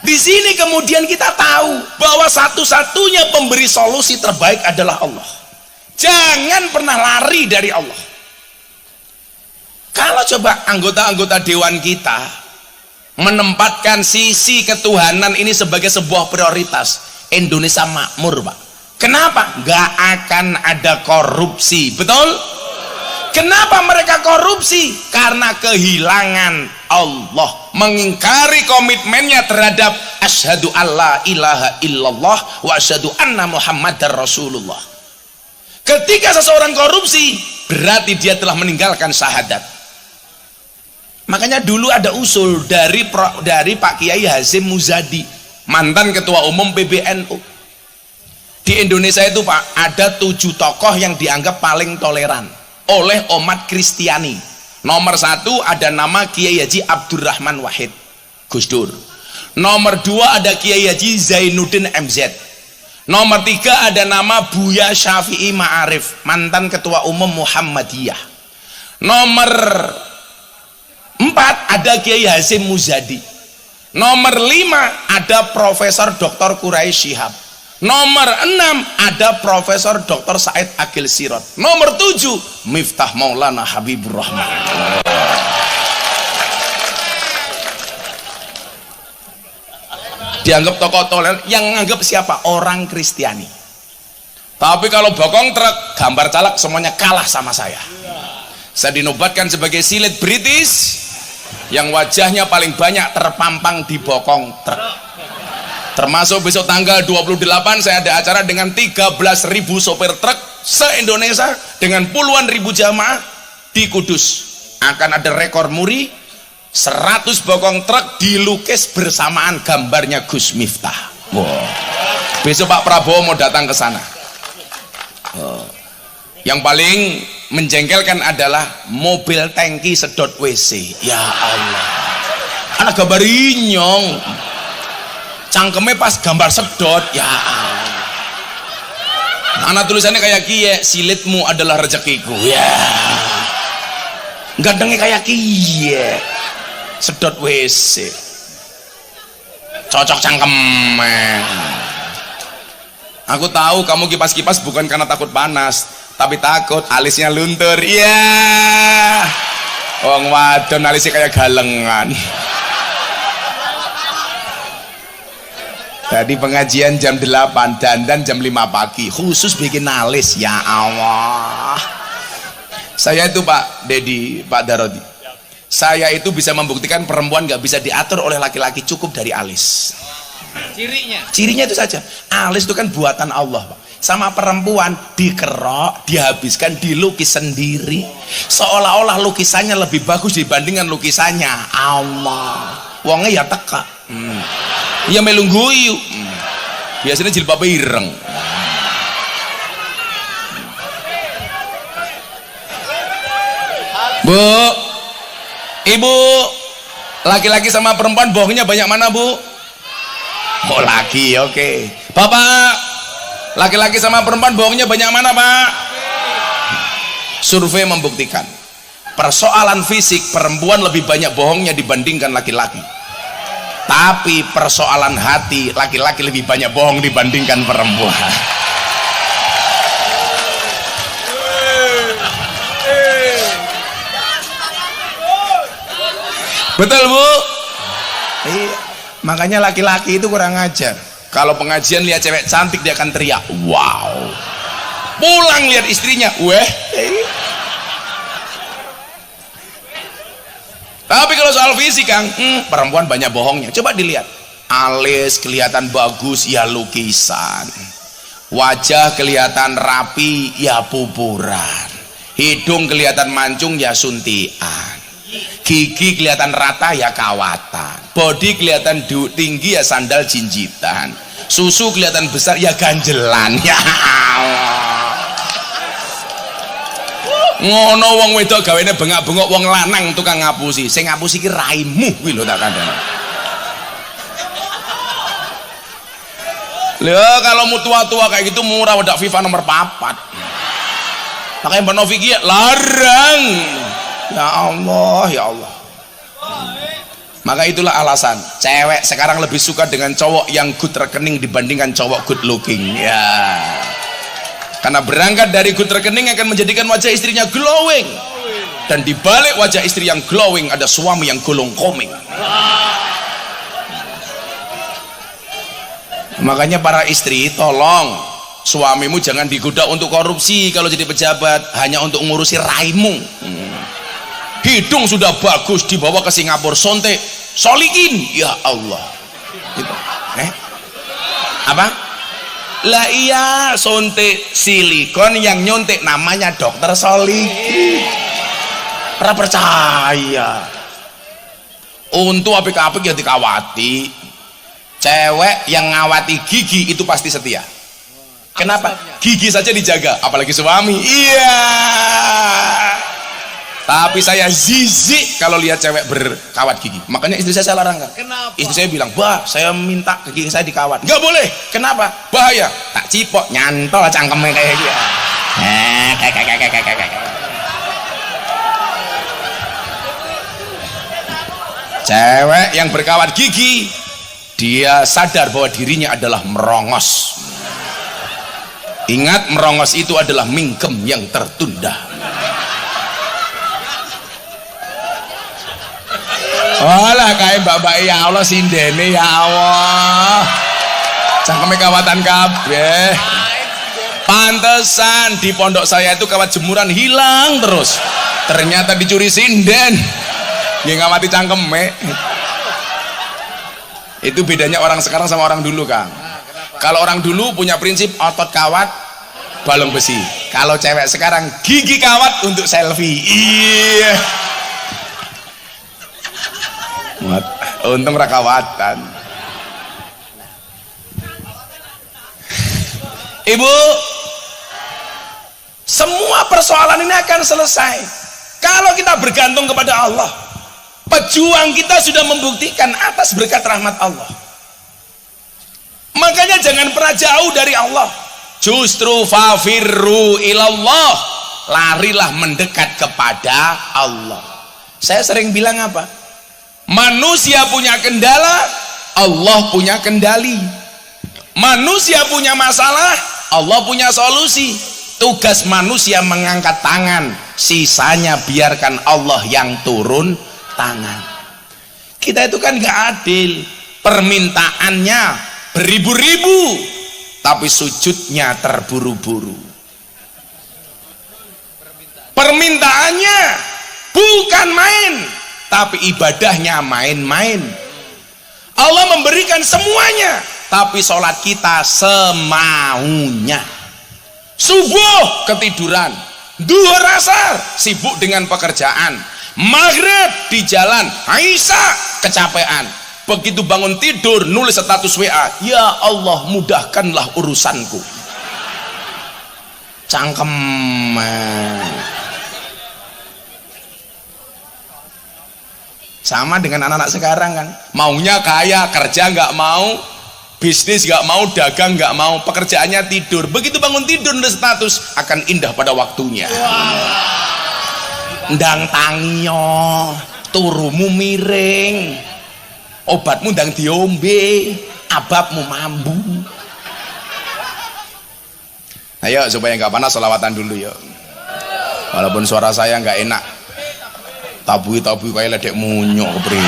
Di sini kemudian kita tahu bahwa satu-satunya pemberi solusi terbaik adalah Allah. Jangan pernah lari dari Allah. Kalau coba anggota-anggota dewan kita menempatkan sisi ketuhanan ini sebagai sebuah prioritas, Indonesia makmur, Pak. Kenapa? Gak akan ada korupsi, betul? Kenapa mereka korupsi? Karena kehilangan Allah, mengingkari komitmennya terhadap asyhadu alla ilaha illallah wa asyhadu anna muhammadar rasulullah. Ketika seseorang korupsi, berarti dia telah meninggalkan syahadat. Makanya dulu ada usul dari Pak Kiai Hasyim Muzadi, mantan ketua umum PBNU. Di Indonesia itu, Pak, ada 7 tokoh yang dianggap paling toleran oleh umat Kristiani. Nomor 1 ada nama Kiai Haji Abdurrahman Wahid, Gus Dur. Nomor 2 ada Kiai Haji Zainuddin MZ. Nomor 3 ada nama Buya Syafi'i Ma'arif, mantan ketua umum Muhammadiyah. Nomor 4 ada Kiai Hasyim Muzadi. Nomor 5 ada Profesor Dr. Quraisy Shihab. Nomor 6 ada Profesor Dr. Said Agil Sirot. Nomor 7 Miftah Maulana Habibur Rahman. Dianggap tokoh toleran. Yang nganggap siapa? Orang Kristiani. Tapi kalau bokong truk, gambar caleg semuanya kalah sama saya. Saya dinobatkan sebagai silit British yang wajahnya paling banyak terpampang di bokong truk. Termasuk besok tanggal 28 saya ada acara dengan 13.000 sopir truk se-Indonesia dengan puluhan ribu jamaah di Kudus. Akan ada rekor muri, 100 bokong truk dilukis bersamaan gambarnya Gus Miftah. Wow. Besok Pak Prabowo mau datang ke sana. Yang paling menjengkelkan adalah mobil tangki sedot WC. Ya Allah, anak gambar inyong, cangkemnya pas gambar sedot. Ya Allah, anak tulisannya kayak kie, silitmu adalah rezekiku. Ya, gandengnya kayak kie, sedot WC, cocok cangkemnya. Aku tahu kamu kipas-kipas bukan karena takut panas, tapi takut alisnya luntur. Iya, Wong wadon alisnya kayak galengan. Tadi pengajian jam 8, dandan jam 5 pagi, khusus bikin alis. Ya Allah. Saya itu Pak Dedi, Pak Darodi, saya itu bisa membuktikan perempuan gak bisa diatur oleh laki-laki cukup dari alis. Cirinya itu saja. Alis itu kan buatan Allah Pak. Sama perempuan dikerok, dihabiskan, dilukis sendiri, seolah-olah lukisannya lebih bagus dibandingkan lukisannya Allah. Wongnya ya teka, ya melungguyu, biasanya jilbabnya ireng. Bu, ibu, laki-laki sama perempuan bohongnya banyak mana bu? Oh laki, oke. Bapak, laki-laki sama perempuan bohongnya banyak mana pak? Survei membuktikan persoalan fisik perempuan lebih banyak bohongnya dibandingkan laki-laki, tapi persoalan hati laki-laki lebih banyak bohong dibandingkan perempuan. Betul bu? Iya. Makanya laki-laki itu kurang ajar. Kalau pengajian lihat cewek cantik dia akan teriak wow, pulang lihat istrinya weh. Tapi kalau soal fisik Kang, perempuan banyak bohongnya. Coba dilihat, alis kelihatan bagus ya lukisan, wajah kelihatan rapi ya pupuran, hidung kelihatan mancung ya suntian, gigi kelihatan rata ya kawatan, body kelihatan tinggi ya sandal jinjitan, susu kelihatan besar ya ganjelan. Ya Allah, ngono wong wedok gawene bengak-bengok, wong lanang tukang ngapusi. Sing ngapusi ki raimu kuwi lho tak kandhani. Lho kalau mu tua-tua kayak gitu murah wedak FIFA nomor 4. Makanya Mbak Novi ki larang. Ya Allah, ya Allah. Maka itulah alasan cewek sekarang lebih suka dengan cowok yang good rekening dibandingkan cowok good looking. Ya. Karena berangkat dari good rekening akan menjadikan wajah istrinya glowing, dan di balik wajah istri yang glowing ada suami yang gulung koming. Makanya para istri, tolong suamimu jangan digoda untuk korupsi kalau jadi pejabat, hanya untuk ngurusi raimu. Hidung sudah bagus dibawa ke Singapura, sontek solikin, ya Allah. Gitu. Apa? Lah iya, suntik silikon yang nyuntik namanya dokter solikin. Pernah percaya? Untuk apik-apik ya dikawati. Cewek yang ngawati gigi itu pasti setia. Kenapa? Gigi saja dijaga, apalagi suami. Iya. Tapi saya zizik kalau lihat cewek berkawat gigi. Makanya istri saya larang kan. Kenapa? Istri saya bilang, bah saya minta gigi saya dikawat. Nggak boleh. Kenapa? Bahaya. Tak cipok, nyantol cangkemnya kayak gitu. Cewek yang berkawat gigi, dia sadar bahwa dirinya adalah merongos. Ingat, merongos itu adalah mingkem yang tertunda. Walah kayak mbak-mbak, ya Allah sindene, ya Allah cangkeme kawatan kabeh. Pantesan di pondok saya itu kawat jemuran hilang terus, ternyata dicuri sinden yang ngawati cangkeme. Itu bedanya orang sekarang sama orang dulu Kang. Kalau orang dulu punya prinsip otot kawat balong besi, kalau cewek sekarang gigi kawat untuk selfie. Iya, untung rakawatan. Ibu, semua persoalan ini akan selesai kalau kita bergantung kepada Allah. Pejuang kita sudah membuktikan atas berkat rahmat Allah. Makanya jangan pernah jauh dari Allah. Justru fafirru ilallah, larilah mendekat kepada Allah. Saya sering bilang apa? Manusia punya kendala, Allah punya kendali. Manusia punya masalah, Allah punya solusi. Tugas manusia mengangkat tangan, sisanya biarkan Allah yang turun tangan. Kita itu kan gak adil, permintaannya beribu-ribu tapi sujudnya terburu-buru. Permintaannya bukan main tapi ibadahnya main-main. Allah memberikan semuanya tapi sholat kita semaunya. Subuh ketiduran, duhur asar sibuk dengan pekerjaan, maghrib di jalan, Isya kecapean, begitu bangun tidur nulis status WA, ya Allah mudahkanlah urusanku. Cangkem. Sama dengan anak-anak sekarang kan, maunya kaya, kerja nggak mau, bisnis nggak mau, dagang nggak mau, pekerjaannya tidur. Begitu bangun tidur nulis status, akan indah pada waktunya. Ndang tangiyo, turumu miring, obatmu ndang diombe, ababmu mambu. Ayo supaya nggak panas selawatan dulu ya. Walaupun suara saya nggak enak, tabui kayak ledek munyok bre.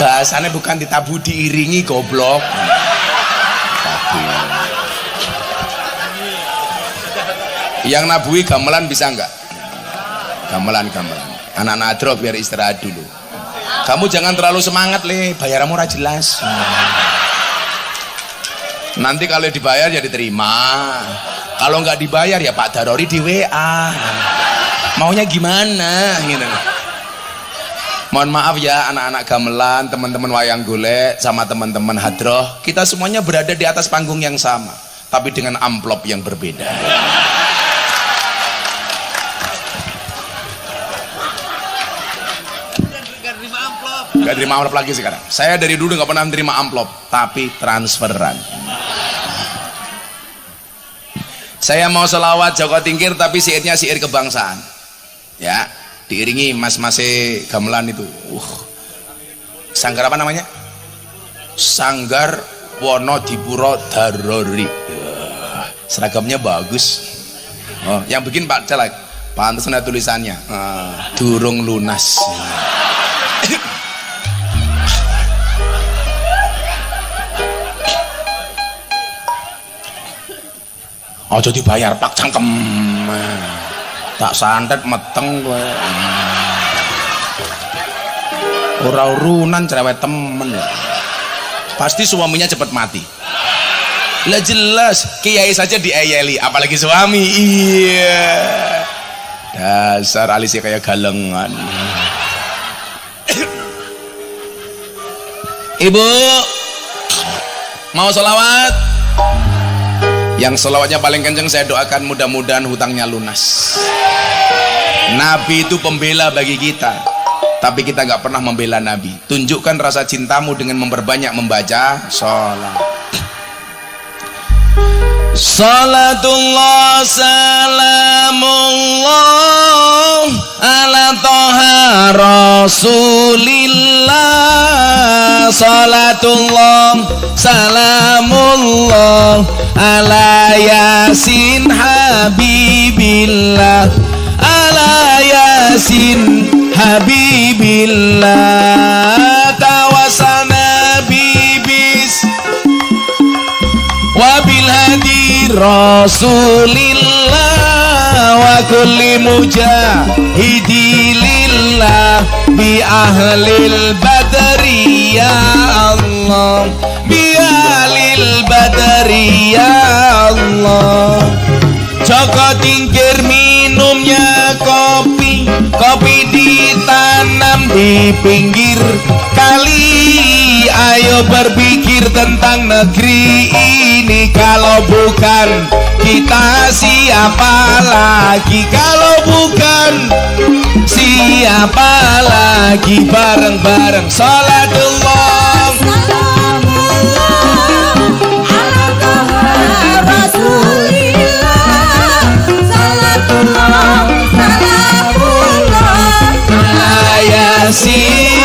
Bahasanya bukan ditabu, diiringi goblok. Tabu. Yang nabui gamelan bisa enggak? Gamelan. Anak-anak adro biar istirahat dulu. Kamu jangan terlalu semangat le, bayaranmu ora jelas. Nanti kalau dibayar ya diterima. Kalau nggak dibayar ya Pak Darori di WA. Maunya gimana gitu. Mohon maaf ya anak-anak gamelan, teman-teman wayang golek sama teman-teman hadroh, kita semuanya berada di atas panggung yang sama tapi dengan amplop yang berbeda. Gak terima amplop lagi sekarang. Saya dari dulu gak pernah menerima amplop tapi transferan. Saya mau selawat Joko Tingkir tapi syairnya syair kebangsaan ya, diiringi mas-mase gamelan itu. Sanggar apa namanya? Sanggar Wonodipuro Darori. Seragamnya bagus. Oh, yang bikin Pak Celak, pantas ada tulisannya durung lunas. Ojo dibayar Pak cangkem. Tak santet meteng kowe. Ora urunan cerewet temen ya. Pasti suaminya cepat mati. Lah jelas kiai saja diayeli apalagi suami. Iya. Dasar alisnya kayak galengan. Ibu mau sholawat? Yang sholawatnya paling kenceng saya doakan mudah-mudahan hutangnya lunas. Nabi itu pembela bagi kita, tapi kita nggak pernah membela Nabi. Tunjukkan rasa cintamu dengan memperbanyak membaca sholat. Salatullah salamullah ala toha rasulillah. Salatullah salamullah ala yasin habibillah. Ala yasin habibillah. Tawasana bibis wabil hadi rasulillah wa kulli mujahidi lillah bi ahlil badri ya Allah, bi ahlil badri ya Allah. Joko Tingkir minumnya kopi, kopi ditanam di pinggir kali. Ayo berpikir tentang negeri ini, kalau bukan kita siapa lagi? Kalau bukan siapa lagi? Bareng-bareng sholatullah Yasin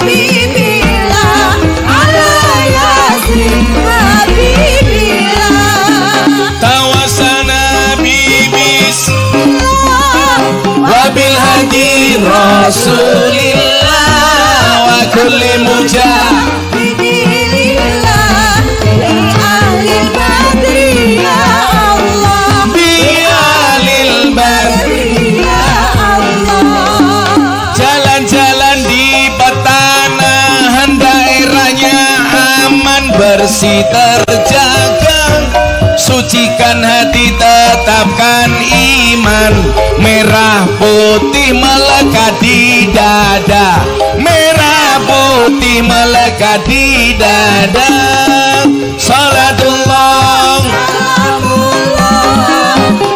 Habibillah, ala Yasin Habibillah. Tawasana bibis bersih terjaga, sucikan hati tetapkan iman, merah putih melekat di dada, merah putih melekat di dada. Salatullah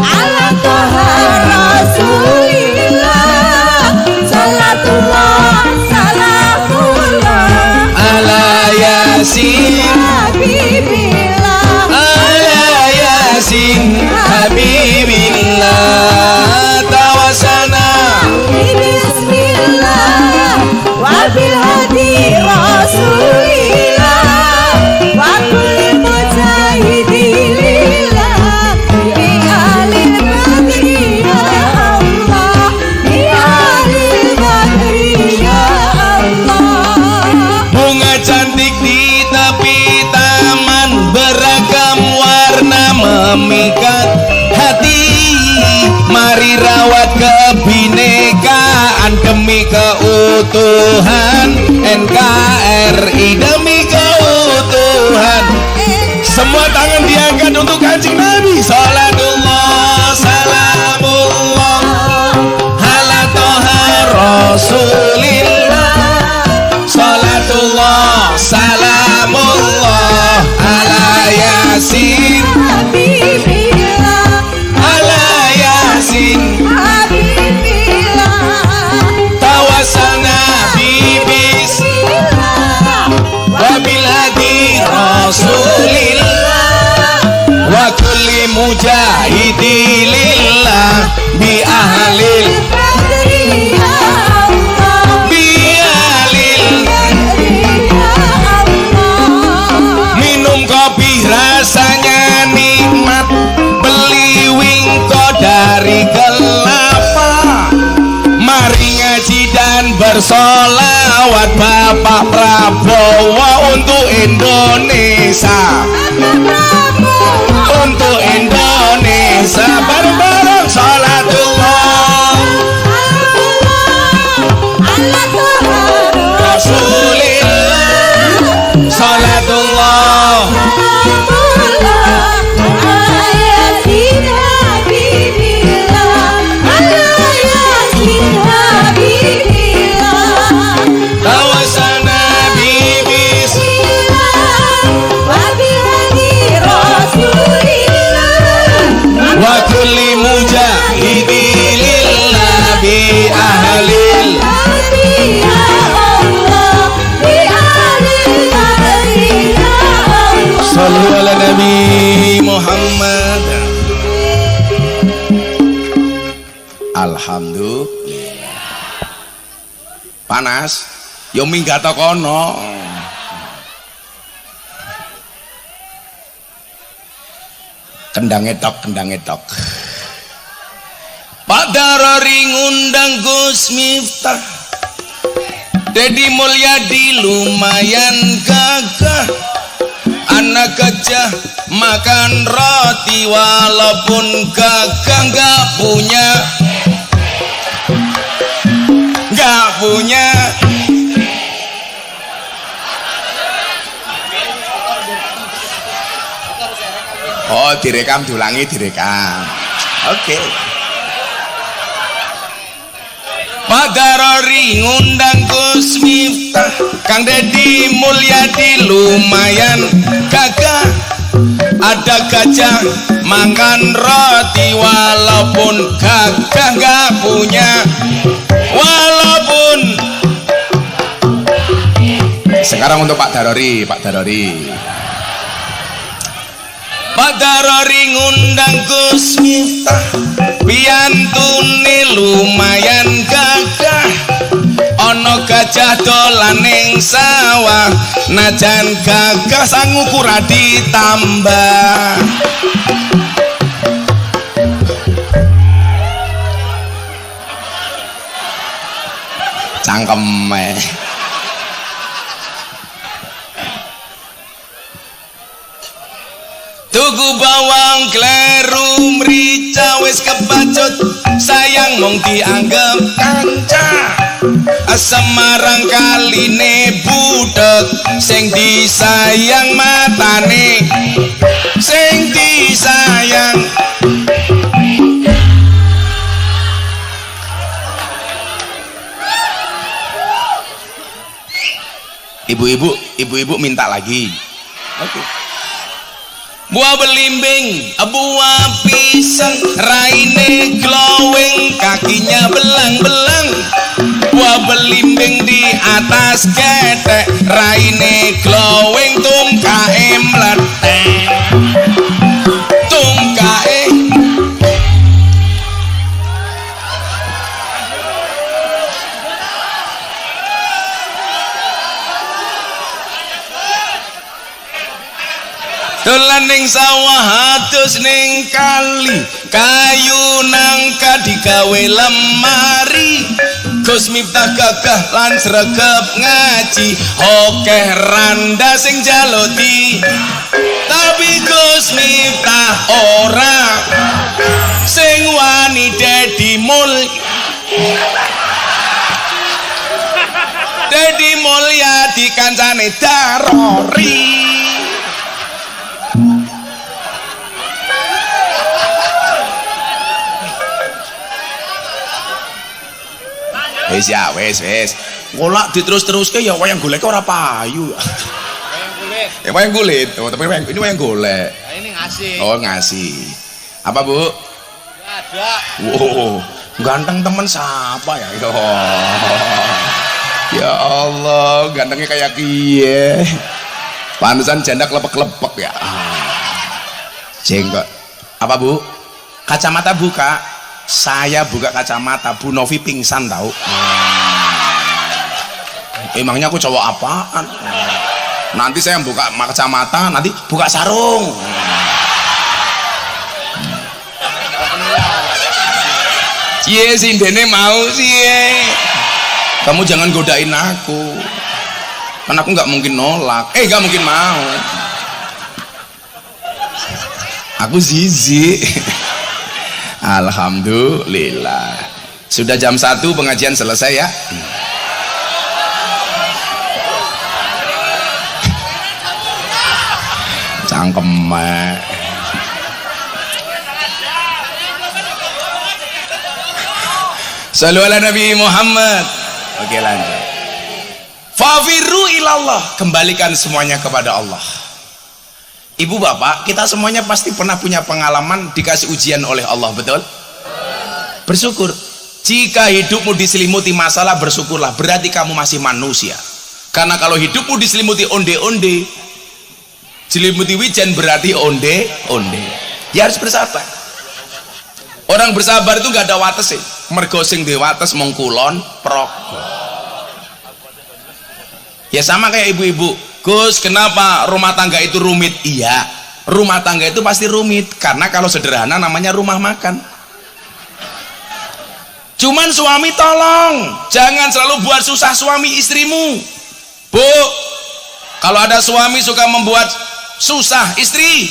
ala toha rasulillah, salatullah salamullah ala yasin habibillah, ala yasin habibillah. Tawasana bismillah wabil hadi rasulillah wa kulli mujahidillah bi alil badri ya Allah, bi alil badri ya Allah. bunga cantik di tepi taman, beragam warna memikat hati. Mari rawat kebinekaan demi keutuhan NKRI, demi keutuhan. Semua tangan diangkat untuk Kanjeng Nabi. Salatullah salamullah ala toha rasulillah, salatullah salamullah ala yasin Habibillah, ala yasin. habibillah, Tawasana bibis wabil hadi rasulillah wa kulli mujahidilillah bi ahlil badri ya Allah, bi ahlil. badri ya Allah. Minum kopi rasanya nikmat, beli wingko dari kelapa. Mari ngaji dan bersolawat Bapak Prabowo untuk Indonesia, untuk Indonesia. Bareng-bareng salatullah Allah Tuhan Rasulillah, salatullah tawasana bibis wa kulli mujahidilillah bi ahlil. Sallu ala Nabi Muhammad. Alhamdulillah. Panas? Yo minggat kono. Kendang etok. Pak Darori ngundang Gus Miftah, Dedi Mulyadi lumayan gagah. Anak gajah makan roti walaupun gagah nggak punya. Oh direkam, diulangi direkam. Oke. Pak Darori ngundang Gus Miftah, Kang Dedi Mulyadi lumayan gagah. Ada gajah makan roti walaupun gagah nggak punya. Walaupun. Sekarang untuk Pak Darori. Pak Darori ngundang Gus Miftah, piantune lumayan gagah. Ono gajah dolan ning sawah, najan gagah sang ukur ditambah. Cangkeme. Tuku bawang kleru mrica wis kebacut, sayang mung dianggep kanca. Semarang kaline budek sing disayang matane sing disayang. Ibu-ibu minta lagi. Oke. Buah belimbing, buah pisang, raine glowing, kakinya belang-belang. Buah belimbing di atas ketek, raine glowing, tungkae meletek. Tungkae dolan ning sawah atus ning kali, kayu nangka digawe lemari. Gus Miftah gagah lan sregep ngaji, okeh randa sing jaloti. Tapi Gus Miftah ora sing wani Dedi Mulya di kancane Darori. Wis ya, wis. Golak diterus-teruske ya wayang golek ora payu. Wayang kulit. Wayang kulit. Oh, tapi ini wayang golek. Nah, ini ngasih. Oh, ngasih. Apa, Bu? Ada. Wow, ganteng temen siapa ya? Ya Allah, gantengnya kayak kiye. Pantesan janda klepek-klepek ya. Jenggot. Apa, Bu? Kacamata buka. Saya buka kacamata, Bu Novi pingsan tahu. Emangnya aku cowok apaan? Nanti saya buka kacamata, nanti buka sarung. Cie sindene mau cie. Kamu jangan godain aku. Karena aku nggak mungkin nolak. Nggak mungkin mau. Aku zizi. Alhamdulillah. Sudah jam 1 pengajian selesai ya. Cangkemek. Shallu ala Nabi Muhammad. Oke, lanjut. Fafiru ilallah, kembalikan semuanya kepada Allah. Ibu bapak, kita semuanya pasti pernah punya pengalaman dikasih ujian oleh Allah, betul? Bersyukur. Jika hidupmu diselimuti masalah, bersyukurlah, berarti kamu masih manusia. Karena kalau hidupmu diselimuti onde-onde, diselimuti wijen, berarti onde-onde. Ya harus bersabar. Orang bersabar itu gak ada wates sih. Mergo sing duwe wates mung kulon progo. Ya sama kayak ibu-ibu. Gus, kenapa rumah tangga itu rumit? Iya, rumah tangga itu pasti rumit karena kalau sederhana namanya rumah makan. Cuman suami tolong jangan selalu buat susah suami istrimu. Bu, kalau ada suami suka membuat susah istri,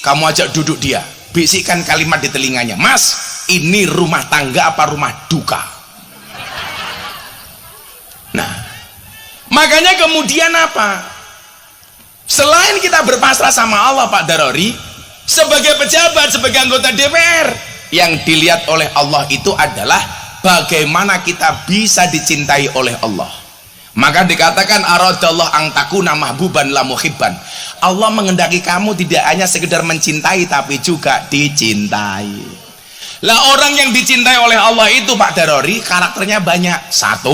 kamu ajak duduk dia, bisikkan kalimat di telinganya, Mas, ini rumah tangga apa rumah duka? Nah, makanya kemudian apa? Selain kita berpasrah sama Allah, Pak Darori, sebagai pejabat, sebagai anggota DPR, yang dilihat oleh Allah itu adalah bagaimana kita bisa dicintai oleh Allah. Maka dikatakan aradallah ang takuna mahbuban la muhibban. Allah mengendaki kamu tidak hanya sekedar mencintai tapi juga dicintai. Lah orang yang dicintai oleh Allah itu, Pak Darori, karakternya banyak. 1,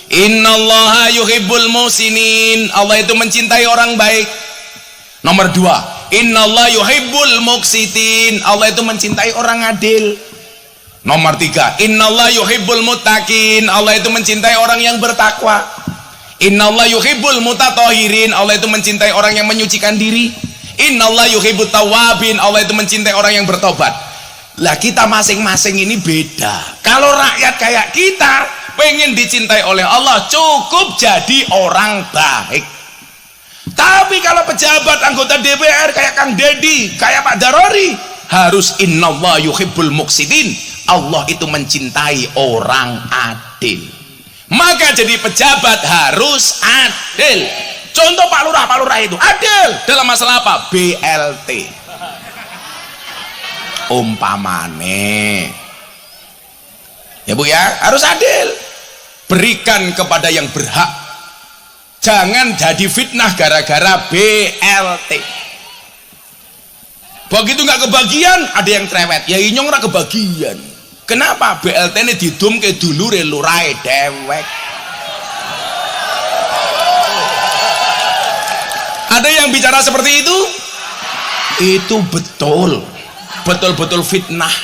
innallaha yuhibbul muhsinin, Allah itu mencintai orang baik. Nomor 2, innallaha yuhibbul muqsitin, Allah itu mencintai orang adil. Nomor 3, innallaha yuhibbul muttaqin, Allah itu mencintai orang yang bertakwa. Innallaha yuhibbul mutatahhirin, Allah itu mencintai orang yang menyucikan diri. Innallaha yuhibbut tawwabin, Allah itu mencintai orang yang bertobat. Lah kita masing-masing ini beda. Kalau rakyat kayak kita pengen dicintai oleh Allah, cukup jadi orang baik. Tapi kalau pejabat anggota DPR kayak Kang Dedi, kayak Pak Darori, harus innallaha yuhibbul muqsitin, Allah itu mencintai orang adil. Maka jadi pejabat harus adil. Contoh Pak Lurah itu adil dalam masalah apa? BLT. Umpamane. Ya Bu ya, harus adil. Berikan kepada yang berhak. Jangan jadi fitnah gara-gara BLT. Begitu nggak kebagian, ada yang cerewet. Ya inyong ora kebagian. Kenapa? BLT ini didumke dulure lurahe dewek. Ada yang bicara seperti itu? Itu betul. Betul-betul fitnah.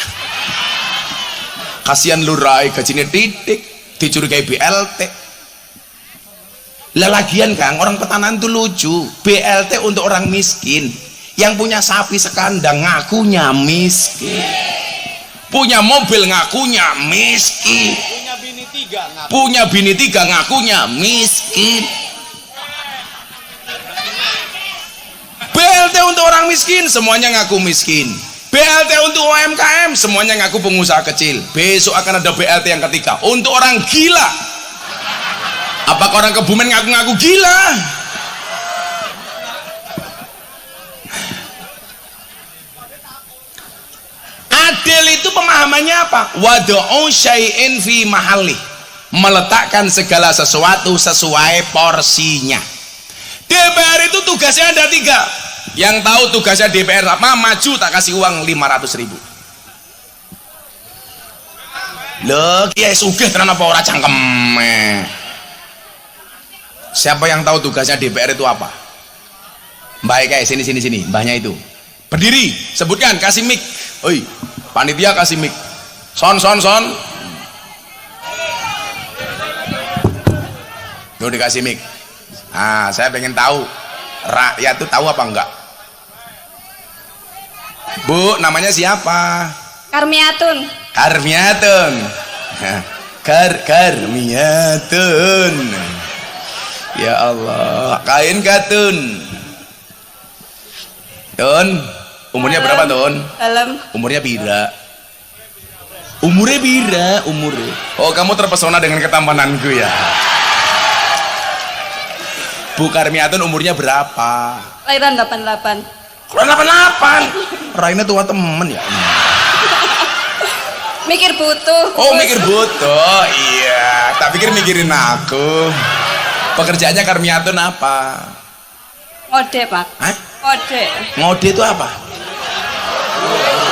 Kasihan lurahe gajinya titik, dicurigai BLT. Lagian Kang, orang petanan itu lucu. BLT untuk orang miskin. Yang punya sapi sekandang ngakunya miskin. Punya mobil ngakunya miskin. Punya bini tiga ngakunya miskin. BLT untuk orang miskin, semuanya ngaku miskin. BLT untuk UMKM, semuanya ngaku pengusaha kecil. Besok akan ada BLT yang ketiga untuk orang gila. Apakah orang Kebumen ngaku-ngaku gila? Adil itu pemahamannya apa? Wad'u syai'in fi mahalli. Meletakkan segala sesuatu sesuai porsinya. DPR itu tugasnya ada 3. Yang tahu tugasnya DPR apa? Maju tak kasih uang 500.000. Loh, kiai sugih tenan apa ora cangkeme? Siapa yang tahu tugasnya DPR itu apa? Mbak kayak sini, mbahnya itu. Berdiri, sebutkan, kasih mic. Oi, panitia kasih mic. Son. Tuh dikasih mic. Nah, saya pengen tahu rakyat itu tahu apa enggak? Bu, namanya siapa? Karmiatun. Karmiatun. Karmiatun. Ya Allah, kain katun. Tun, umurnya berapa Tun? Dalam. Umurnya bira. Umurnya bira, umurnya. Oh, kamu terpesona dengan ketampananku ya. Bu Karmiatun umurnya berapa? Lahiran 88. Kurang 88. Raina tua temen ya. Mikir butuh. Oh, mikir butuh. Iya, tak pikir mikirin aku. Pekerjaannya Karmiatun apa? Ngode, Pak. Hah? Ngode. Ngode itu apa?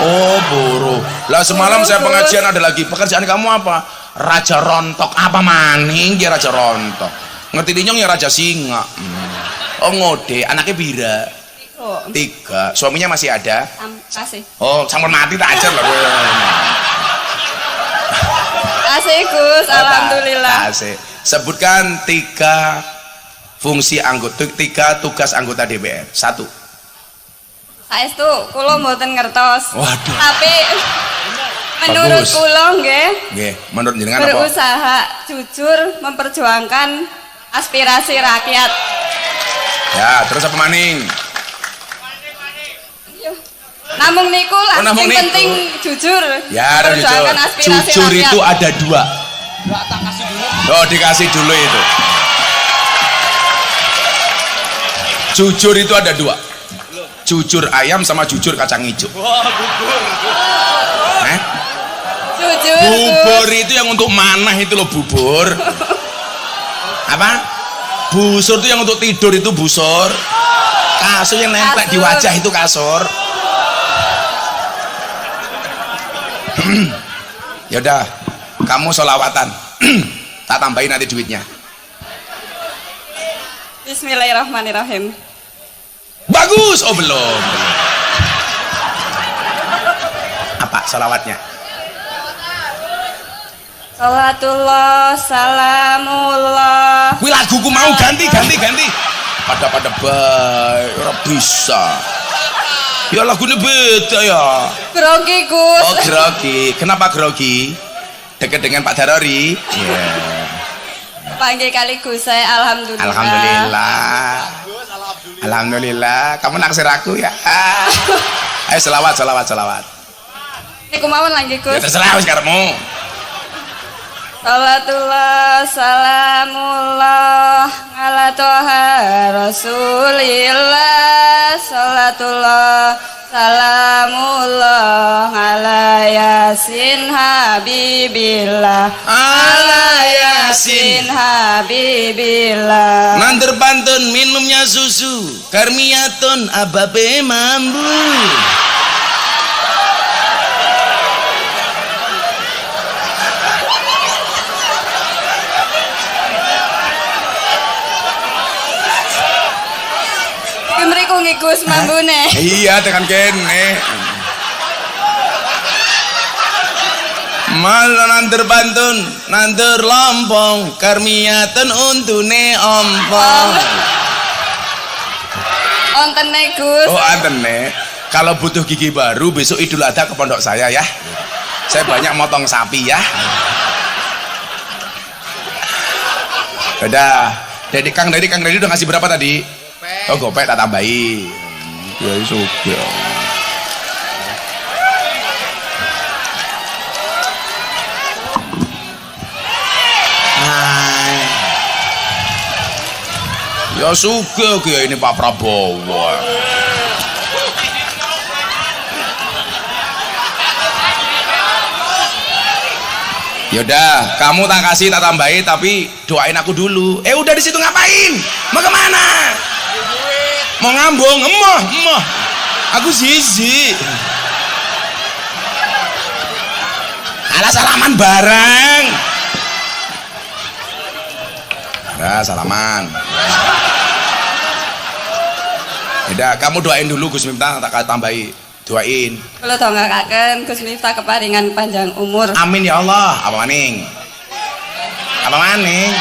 Oh, buruh. Lah semalam saya pengajian ada lagi. Pekerjaan kamu apa? Raja rontok. Apa maning ya Raja rontok? Ngerti dinyong ya Raja singa. Oh, ngode. Anaknya bira. 3. Suaminya masih ada? Kasih. Oh, sampun mati tak ajar lah. Kasih Gus, alhamdulillah. Kasih. Sebutkan 3 fungsi anggota, 3 tugas anggota DPR. 1. Saestu kula mboten ngertos. Waduh. Tapi menurut Bagus. kula nggih, menurut jenengan apa? berusaha jujur memperjuangkan aspirasi rakyat. Ya, terus apa maning? Namung niku lah, namung yang niku. penting jujur. Ya, ada jujur. Memperjuangkan aspirasi Jujur rakyat. itu ada 2. Oh, dikasih dulu itu. Jujur itu ada 2. Jujur ayam sama jujur kacang hijau. Jujur. Bubur itu yang untuk manah itu loh, bubur. Apa? Busur itu yang untuk tidur itu busur. Kasur yang nempel di wajah itu kasur. Yaudah, kamu sholawatan. Tak tambahin nanti duitnya. Bismillahirrahmanirrahim. Bagus. Oh, belum. Apa sholawatnya? Salatullah, salamullah. Kuwi laguku mau ganti. Pada baik, ora bisa. Ya lagunya beda ya. Grogi Gus. Oh, grogi. Kenapa grogi? Dekat dengan Pak Darori. Iya. Panggil kali Gus saya alhamdulillah. Alhamdulillah. Kamu naksir aku ya. Ayo selawat. Niku mawon lagi Ya Gus. terserah wis karepmu. Salatullah salamullah ala toha rasulillah. Salatullah salamullah ala yasin habibillah. Ala yasin habibillah. nandur pantun minumnya susu karmiaton ababe mambu. Mriku ngigus mambune. Iya tekan kene malah nandur pantun nandur lompong karmiaton untune ompong. Ontene Gus. Oh antene kalau butuh gigi baru besok Idul Adha ke pondok saya ya, saya banyak motong sapi ya. Udah Kang Dedi udah ngasih berapa tadi? Oh gopek tak tambahi ya suka. Ya suka ya ini Pak Prabowo. Yaudah, kamu tak kasih tak tambahi tapi doain aku dulu. Udah di situ ngapain? Mau kemana? Mau ngambung? Emoh. Aku zizi. Alah salaman bareng. Nah, salaman. Yaudah, kamu doain dulu Gus Miftah tak tambahi. Doain. Kalau dongakaken Gus Miftah keparingan panjang umur. Amin ya Allah. Apa maning? Apa maning?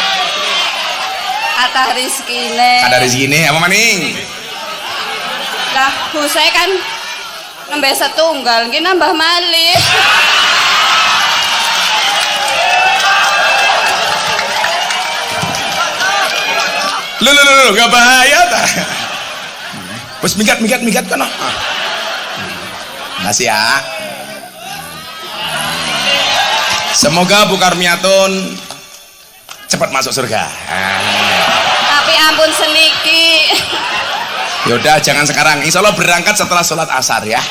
Atah rizkine. Ada rezekine apa maning? Lah, saya kan nembe setunggal, nggih nambah malih. Lu gak bahaya ta? Bos minggat kan. Makasih ya. Semoga Bu Karmiatun cepat masuk surga. Tapi ampun seniki. Yaudah jangan sekarang, insya Allah berangkat setelah sholat asar ya.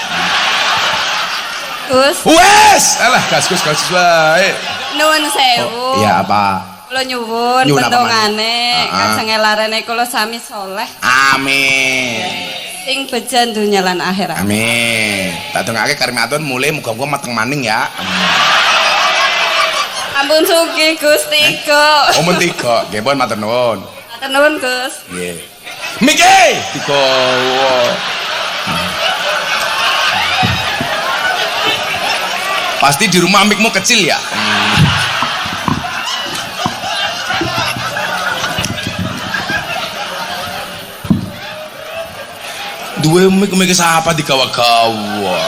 Gus. Wes, alah gas wae. Nuwun sewu. Iya apa? Kula nyuwun Nyuwun apa, pendongane kang ngelarene kula sami soleh. Amin. Sing bejan dunya lan akhirat. Amin. Tak dongake Karmiatun mulai muga-muga mateng maning ya. Ampun sugih Gus tiga. Omong tiga, nggih pun matur nuwun. Matur nuwun Gus. Nggih. Miki digowo. Pasti di rumah mikmu kecil ya. Dua mik siapa digawa-gawa.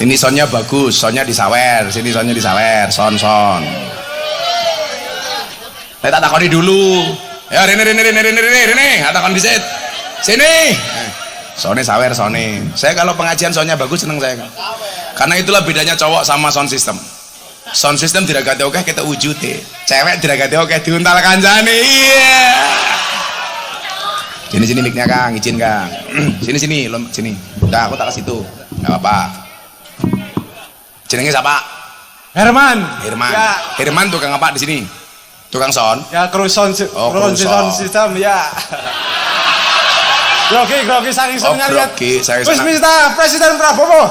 Ini soundnya bagus, soundnya disawer, sini soundnya disawer, son. Saya tak takoni dulu. Ya Rene, tak takoni disit. Sini. Soundnya sawer, soundnya. Saya kalau pengajian soundnya bagus seneng saya. Karena itulah bedanya cowok sama sound system. Sound system diragati oke kita wujute. Cewek diragati oke diuntal kancane. Iya. Sini mic-nya Kang, izin Kang. Sini. Udah aku tak ke situ. Enggak apa-apa. Jenenge siapa? Herman. Ya. Herman tukang apa di sini? Tukang sound? Ya sound system ya. Grogi saking senengnya lihat. Gus Miftah Presiden Prabowo.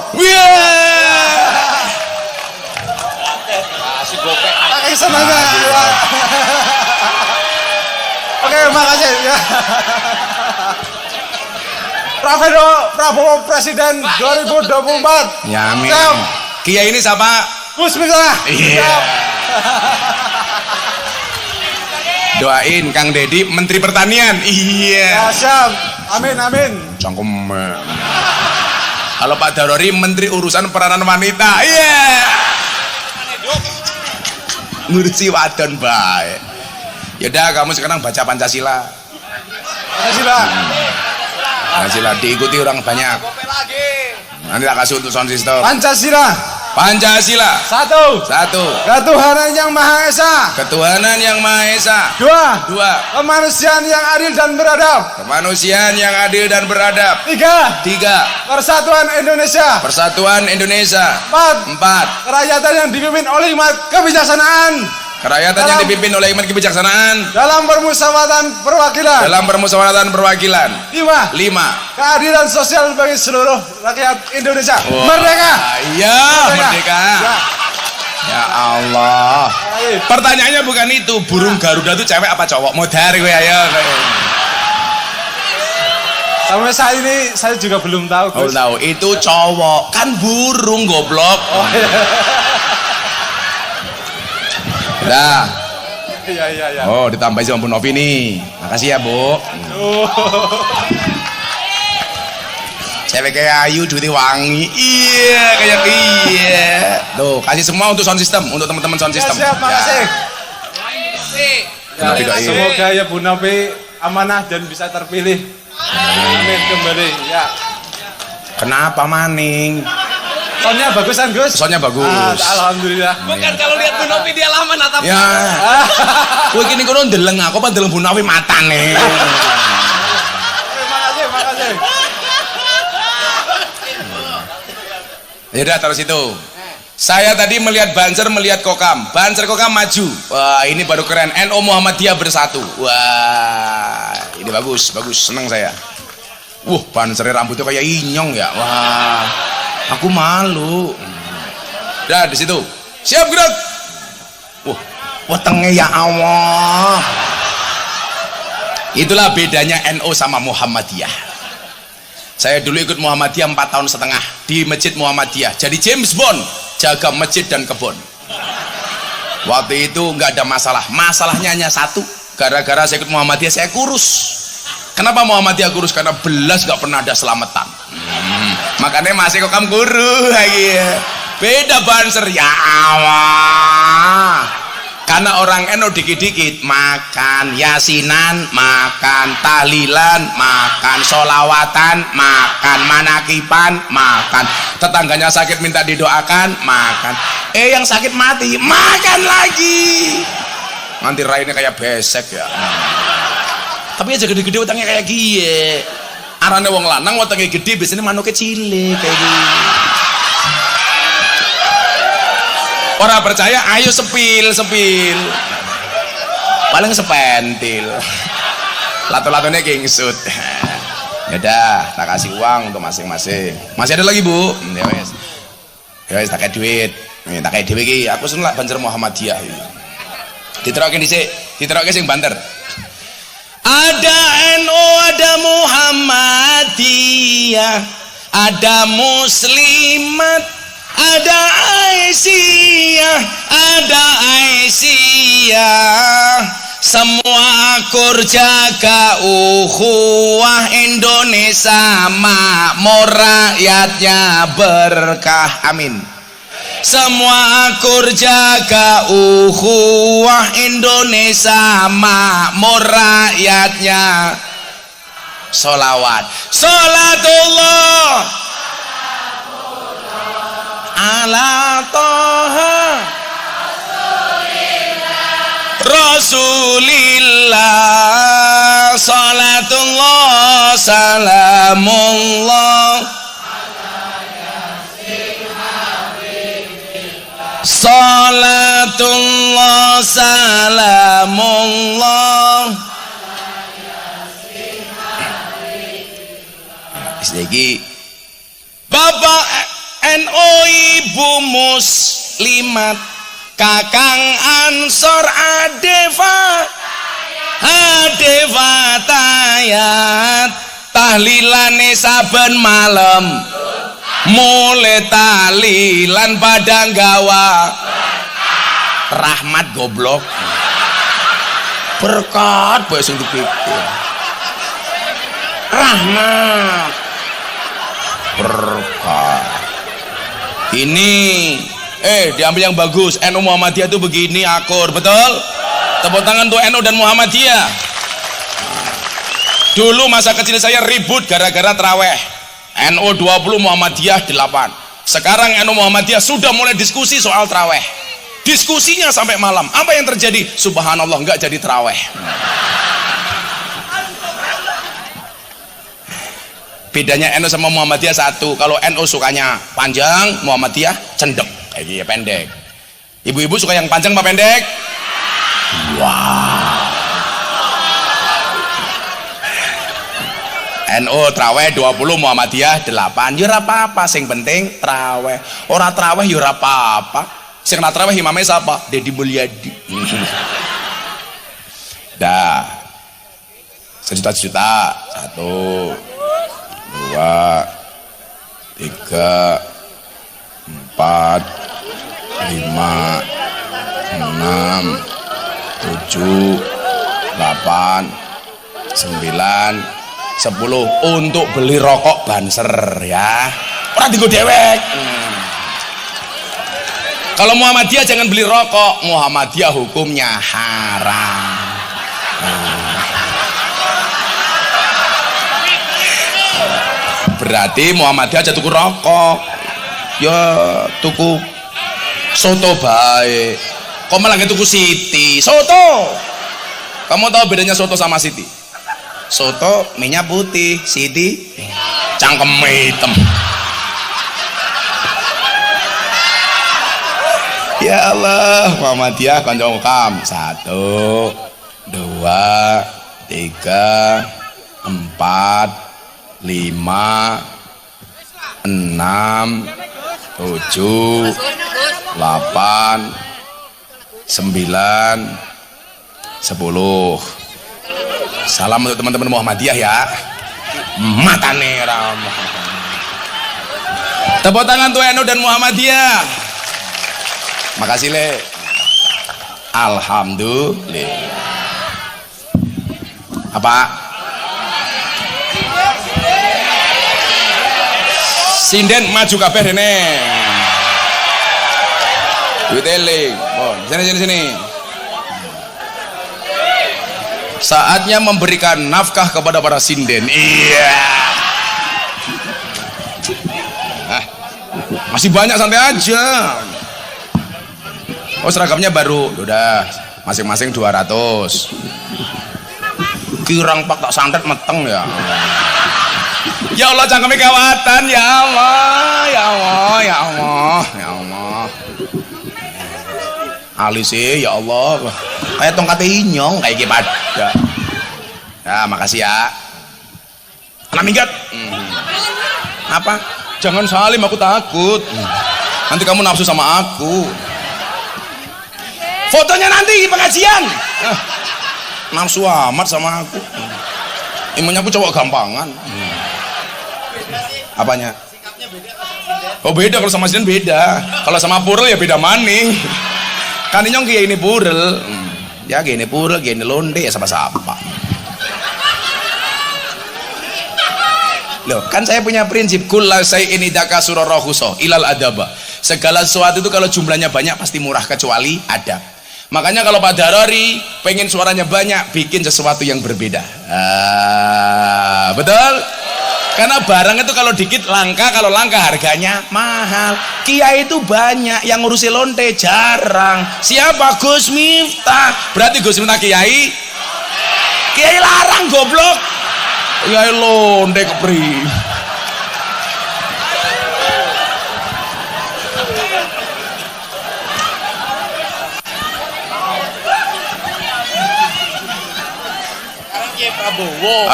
Kasih gopek. Saking senengnya. Oke, makasih ya. Prabowo Presiden 2024. Ya amin. Kiai ini siapa? Gus Miftah. Iya. Doain Kang Dedi Menteri Pertanian. Iya. Ya, siap. Amin. Cangkem. Kalau Pak Darori Menteri Urusan Peranan Wanita. Iya. Ngurusi wadon bae. Yaudah kamu sekarang baca Pancasila. Pancasila diikuti orang banyak. Nanti tak kasih untuk sound system. Pancasila Pancasila. Satu. Ketuhanan yang Maha Esa. Ketuhanan yang Maha Esa. Dua. Kemanusiaan yang adil dan beradab. Kemanusiaan yang adil dan beradab. Tiga. Persatuan Indonesia. Persatuan Indonesia. Empat. Kerakyatan yang dipimpin oleh hikmat kebijaksanaan. Kerakyatan yang dipimpin oleh hikmat kebijaksanaan. Dalam permusyawaratan perwakilan. Lima. Keadilan sosial bagi seluruh rakyat Indonesia. Merdeka. Iya, merdeka. Ya Allah. Pertanyaannya bukan itu, burung Garuda itu cewek apa cowok? Modar gue ayo. Sampai saat ini saya juga belum tahu. Belum tahu. Itu cowok, kan burung goblok. Dah. Iya. Oh, ditambahin sama Bu Novi nih. Makasih ya, Bu. Cewek kayak Ayu duitnya wangi. Iya, kayak iya. Tuh, kasih semua untuk sound system, untuk teman-teman sound system. Siap, makasih. Ya, semoga ya Bu Novi amanah dan bisa terpilih. Amin kembali. Ya. Kenapa maning? Soundnya bagusan Gus. Soundnya bagus. Alhamdulillah. Bukan kalau lihat Bu Novi dia lama natap. Ya. Kowe gini kono ndeleng aku apa ndeleng Bu Novi matane. Makasih. Ya udah taruh situ. Saya tadi melihat Banser, melihat Kokam. Banser Kokam maju. Wah, ini baru keren. NU Muhammadiyah bersatu. Wah, ini bagus, seneng saya. Banser rambutnya kayak inyong ya. Wah. Aku malu. Dah di situ. Siap gerak. Wetenge ya Allah. Itulah bedanya NU sama Muhammadiyah. Saya dulu ikut Muhammadiyah 4,5 tahun di Masjid Muhammadiyah. Jadi James Bond, jaga masjid dan kebun. Waktu itu nggak ada masalah. Masalahnya hanya satu. Gara-gara saya ikut Muhammadiyah saya kurus. Kenapa Muhammadiyah kurus? Karena belas nggak pernah ada selamatan. Makanya masih Kokam guru lagi. Beda Banser ya Allah. Karena orang NU dikit-dikit makan yasinan, makan tahlilan, makan solawatan, makan manakipan, makan tetangganya sakit minta didoakan, makan. Yang sakit mati makan lagi. Nanti rainnya kayak besek ya. Tapi aja gede-gede utangnya kayak gie. Arane wong lanang wetenge gede biasanya manuknya cilik kayak gini. Orang percaya ayo sepil paling sepentil lato-latonya kingsut. Yaudah tak kasih uang untuk masing-masing. Masih ada lagi Bu? Ya wes tak kayak duit tak kayak duit iki aku seneng lah Banser Muhammadiyah diterokke dhisik diterokke sing banter. Ada NU, ada Muhammadiyah, ada Muslimat, ada Aisyah, semua akur jaga ukhuwah Indonesia makmur rakyatnya berkah amin. Semua akur jaga ukhuwah Indonesia makmur rakyatnya. Sholawat Sholatullah ala Toha Rasulillah. Sholatullah salamullah Salatullah salamullah. Lagi Bapak NU, Ibu Muslimat, Kakang Ansor, Adeva Tayat, tahlilane saben malam, mulai tahlilan padang gawa rahmat goblok berkat bae sing dipikir rahmat berkat ini diambil yang bagus. NU Muhammadiyah itu begini akur betul. Tepuk tangan untuk NU dan Muhammadiyah. Dulu masa kecil saya ribut gara-gara teraweh. NU 20 Muhammadiyah 8. Sekarang NU Muhammadiyah sudah mulai diskusi soal traweh. Diskusinya sampai malam. Apa yang terjadi? Subhanallah, nggak jadi traweh. Bedanya NU sama Muhammadiyah satu. Kalau NU sukanya panjang, Muhammadiyah cendek, kayak pendek. Ibu-ibu suka yang panjang apa pendek? Wow. NU traweh 20, Muhammadiyah 8. Ya ora apa-apa, sing penting traweh. Ora traweh ya ora apa-apa. Sing ora traweh imamnya siapa? Deddy Mulyadi. Dah. Sejuta-juta. 1 2 3 4 5 6 7 8 9 10 untuk beli rokok banser ya. Orang tinggal dewek. Kalau Muhammadiyah jangan beli rokok. Muhammadiyah hukumnya haram. Berarti Muhammadiyah aja tuku rokok. Ya tuku soto baik. Kok malah tuku Siti? Soto. Kamu tahu bedanya soto sama Siti? Soto minyak putih, Siti cangkem hitam. Ya Allah, Muhammadiyah kanjong kam. 1 2 3 4 5 6 7 8 9 10. Salam untuk teman-teman Muhammadiyah ya. Matane ramah. Tepuk tangan tuh NU dan Muhammadiyah. Makasih le. Alhamdulillah. Apa? Sinden maju kabeh rene. Duit eling. Oh, sini. Saatnya memberikan nafkah kepada para sinden. Iya. Masih banyak, santai aja. Oh, seragamnya baru. Udah, masing-masing 200. Kirang pak tak santet meteng ya. Ya Allah, cangkeme kawatan ya Allah, ya Allah, ya Allah, ya Allah. Alise ya Allah. Kayak tongkat inyong kayak gimana? Ya, makasih ya. Anak minggat. Apa? Jangan salim, aku takut. Nanti kamu nafsu sama aku. Fotonya nanti pengajian. Nafsu amat sama aku. Imannya aku cowok gampangan. Apanya? Oh beda, kalau sama sinden beda. Kalau sama purel ya beda maning. Kan inyong kayak ini purel. Ya gini purel, gini londe ya sama-sama. Loh, kan saya punya prinsip kulla syai'in idza kasura rahusa ilal adaba. Segala sesuatu itu kalau jumlahnya banyak pasti murah kecuali adab. Makanya kalau Pak Darori pengen suaranya banyak, bikin sesuatu yang berbeda. Betul? Karena barang itu kalau dikit langka, kalau langka harganya mahal. Kiai itu banyak, yang ngurusi lonte jarang. Siapa? Gus Miftah. Berarti Gus Miftah kiai? Kiai larang goblok. Kiai lonte kepri.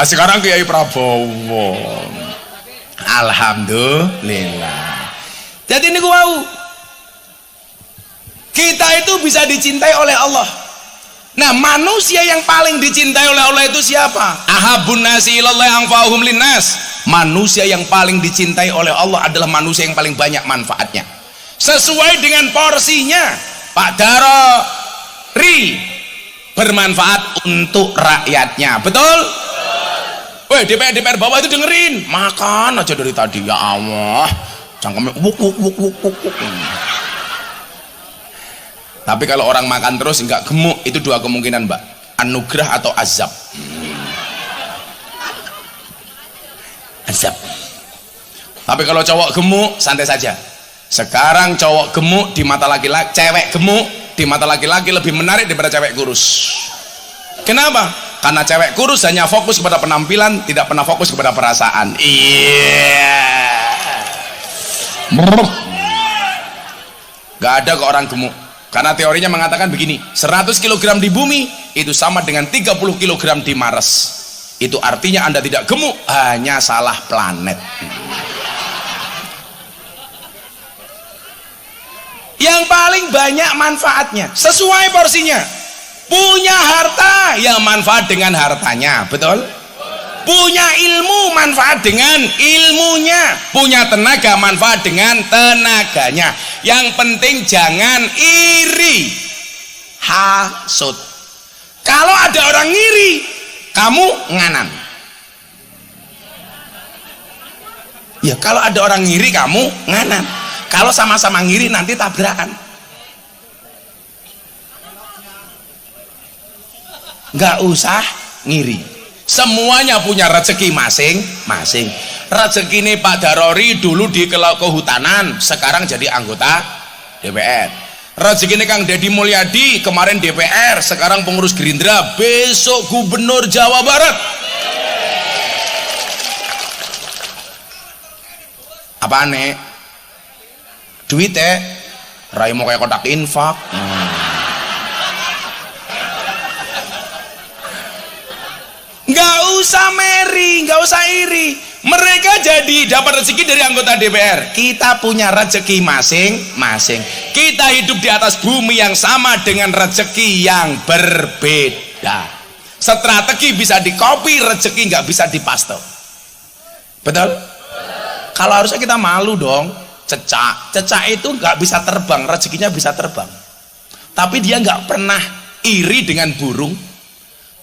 Sekarang Kiai Prabowo. Alhamdulillah. Jadi ini gua tahu, kita itu bisa dicintai oleh Allah. Nah, manusia yang paling dicintai oleh Allah itu siapa? Ahabun nasi ilallah anfa'uhum linnas. Manusia yang paling dicintai oleh Allah adalah manusia yang paling banyak manfaatnya. Sesuai dengan porsinya. Pak Darori bermanfaat untuk rakyatnya, betul? Weh, DPR bawah itu dengerin, makan aja dari tadi, ya Allah, cangkemnya wuk. Tapi kalau orang makan terus nggak gemuk, itu dua kemungkinan, Mbak, anugerah atau azab. Azab. Tapi kalau cowok gemuk, santai saja, Sekarang cowok gemuk di mata laki-laki, cewek gemuk di mata laki-laki lebih menarik daripada cewek kurus. Kenapa? Karena cewek kurus hanya fokus kepada penampilan, tidak pernah fokus kepada perasaan. Iya. Gak ada kok orang gemuk. Karena teorinya mengatakan begini, 100 kg di bumi itu sama dengan 30 kg di Mars. Itu artinya Anda tidak gemuk, hanya salah planet. Yang paling banyak manfaatnya, sesuai porsinya. Punya harta, ya manfaat dengan hartanya, betul? Punya ilmu, manfaat dengan ilmunya. Punya tenaga, manfaat dengan tenaganya. Yang penting jangan iri, hasud. Kalau ada orang ngiri, kamu nganan. Ya kalau ada orang ngiri, kamu nganan. Kalau sama-sama ngiri nanti tabrakan. Nggak usah ngiri, semuanya punya rezeki masing-masing. Rezeki ini Pak Darori dulu di kehutanan, sekarang jadi anggota DPR. Rezeki ini Kang Deddy Mulyadi kemarin DPR, sekarang pengurus Gerindra, besok gubernur Jawa Barat. Apa aneh? Duitnya rai mau kayak kotak infak. Nggak usah meri, nggak usah iri. Mereka jadi dapat rezeki dari anggota DPR. Kita punya rezeki masing-masing. Kita hidup di atas bumi yang sama dengan rezeki yang berbeda. Strategi bisa dikopi, rezeki nggak bisa dipaste. Betul? Kalau harusnya kita malu dong. Cecak itu nggak bisa terbang, rezekinya bisa terbang. Tapi dia nggak pernah iri dengan burung.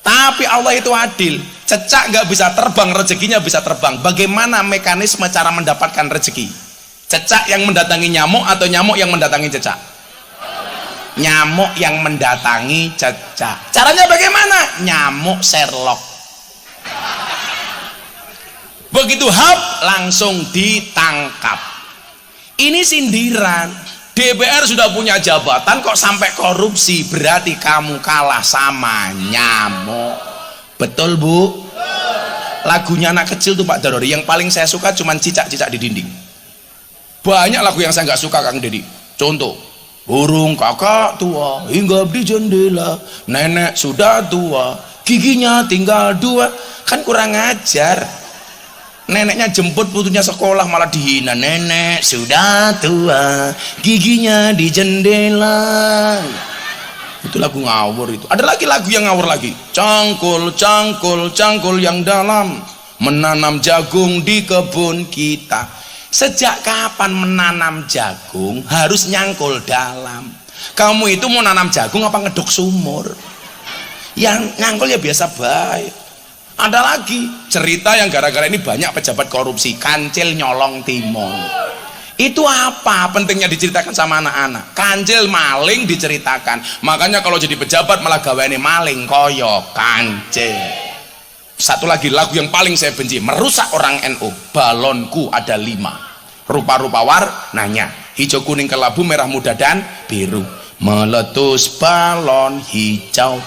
Tapi Allah itu adil, cecak nggak bisa terbang, rezekinya bisa terbang. Bagaimana mekanisme cara mendapatkan rezeki? Cecak yang mendatangi nyamuk atau nyamuk yang mendatangi cecak? Nyamuk yang mendatangi cecak. Caranya bagaimana? Nyamuk Sherlock. Begitu hap langsung ditangkap. Ini sindiran. DPR sudah punya jabatan kok sampai korupsi, berarti kamu kalah sama nyamuk. Betul Bu? Lagunya anak kecil tuh Pak Darori, yang paling saya suka cuman cicak-cicak di dinding. Banyak lagu yang saya nggak suka Kang Deddy. Contoh, burung kakak tua hinggap di jendela, nenek sudah tua giginya tinggal 2. Kan kurang ajar. Neneknya jemput putunya sekolah malah dihina, nenek sudah tua giginya di jendela. Itu lagu ngawur itu. Ada lagi lagu yang ngawur lagi, cangkul cangkul cangkul yang dalam, menanam jagung di kebun kita. Sejak kapan menanam jagung harus nyangkul dalam? Kamu itu mau nanam jagung apa ngeduk sumur? Yang nyangkul ya biasa baik. Ada lagi cerita yang gara-gara ini banyak pejabat korupsi, kancil nyolong timun. Itu apa pentingnya diceritakan sama anak-anak? Kancil maling diceritakan. Makanya kalau jadi pejabat malah gaweane maling koyo kancil. Satu lagi lagu yang paling saya benci, merusak orang NU. Balonku ada 5, rupa-rupa warnanya, hijau kuning kelabu merah muda dan biru. Meletus balon hijau.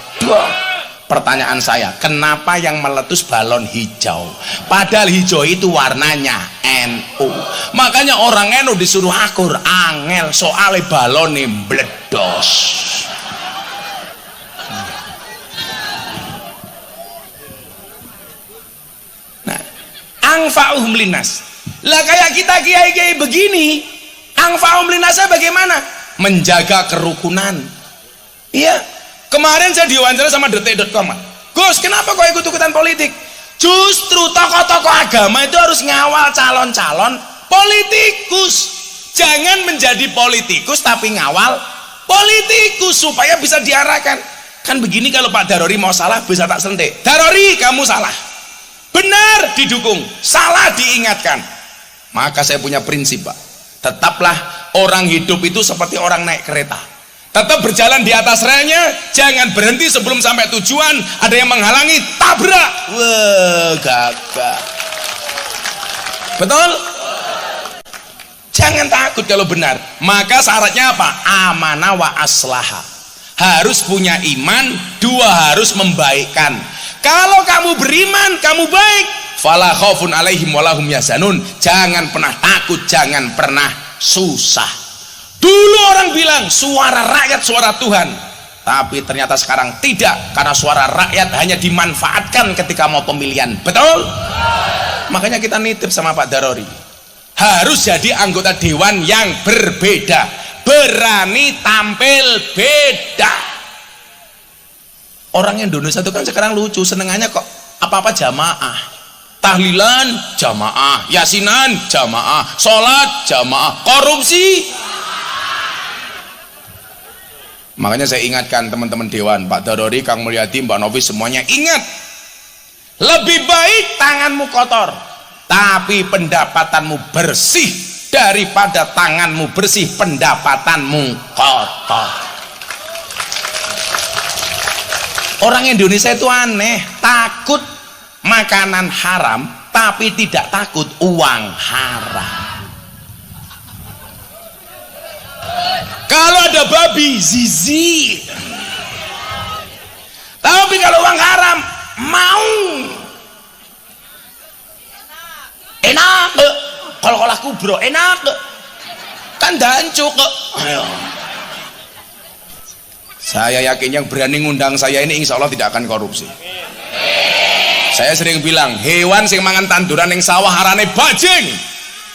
Pertanyaan saya, kenapa yang meletus balon hijau? Padahal hijau itu warnanya NU. Makanya orang NU disuruh akur, angel soalnya balonnya meledos. Nah, angfa'uhum linnas. Lah kayak kita kiai-kiai begini, angfa'uhum linnasnya bagaimana? Menjaga kerukunan. Iya. Kemarin saya diwawancara sama detik.com. Gus, kenapa kok ikut-ikutan politik? Justru tokoh-tokoh agama itu harus ngawal calon-calon politikus. Jangan menjadi politikus tapi ngawal politikus supaya bisa diarahkan. Kan begini, kalau Pak Darori mau salah bisa tak sentik. Darori, kamu salah. Benar didukung, salah diingatkan. Maka saya punya prinsip, Pak. Tetaplah orang hidup itu seperti orang naik kereta. Tetap berjalan di atas relnya, jangan berhenti sebelum sampai tujuan. Ada yang menghalangi, tabrak. Wah, gagah. Betul? Jangan jangan takut kalau benar. Maka syaratnya apa? Amanah wa aslaha, harus punya iman. Dua, harus membaikkan. Kalau kamu beriman, kamu baik, fala khaufun alaihim walahum yahzanun, jangan pernah takut, jangan pernah susah. Dulu orang bilang suara rakyat suara Tuhan, tapi ternyata sekarang tidak, karena suara rakyat hanya dimanfaatkan ketika mau pemilihan. Betul? Makanya kita nitip sama Pak Darori, harus jadi anggota dewan yang berbeda, berani tampil beda. Orang Indonesia itu kan sekarang lucu, senengannya kok apa-apa jamaah, tahlilan jamaah, yasinan jamaah, sholat jamaah, korupsi. Makanya saya ingatkan teman-teman dewan, Pak Darori, Kang Mulyadi, Mbak Novi, semuanya ingat, lebih baik tanganmu kotor tapi pendapatanmu bersih daripada tanganmu bersih pendapatanmu kotor. Orang Indonesia itu aneh, takut makanan haram tapi tidak takut uang haram. Kalau ada babi zizi, tapi kalau uang haram mau. Enak kalau aku bro, enak kan dancuk. Ayo. Saya yakin yang berani ngundang saya ini insya Allah tidak akan korupsi. Saya sering bilang, hewan sing mangan tanduran yang sawah harane bajing,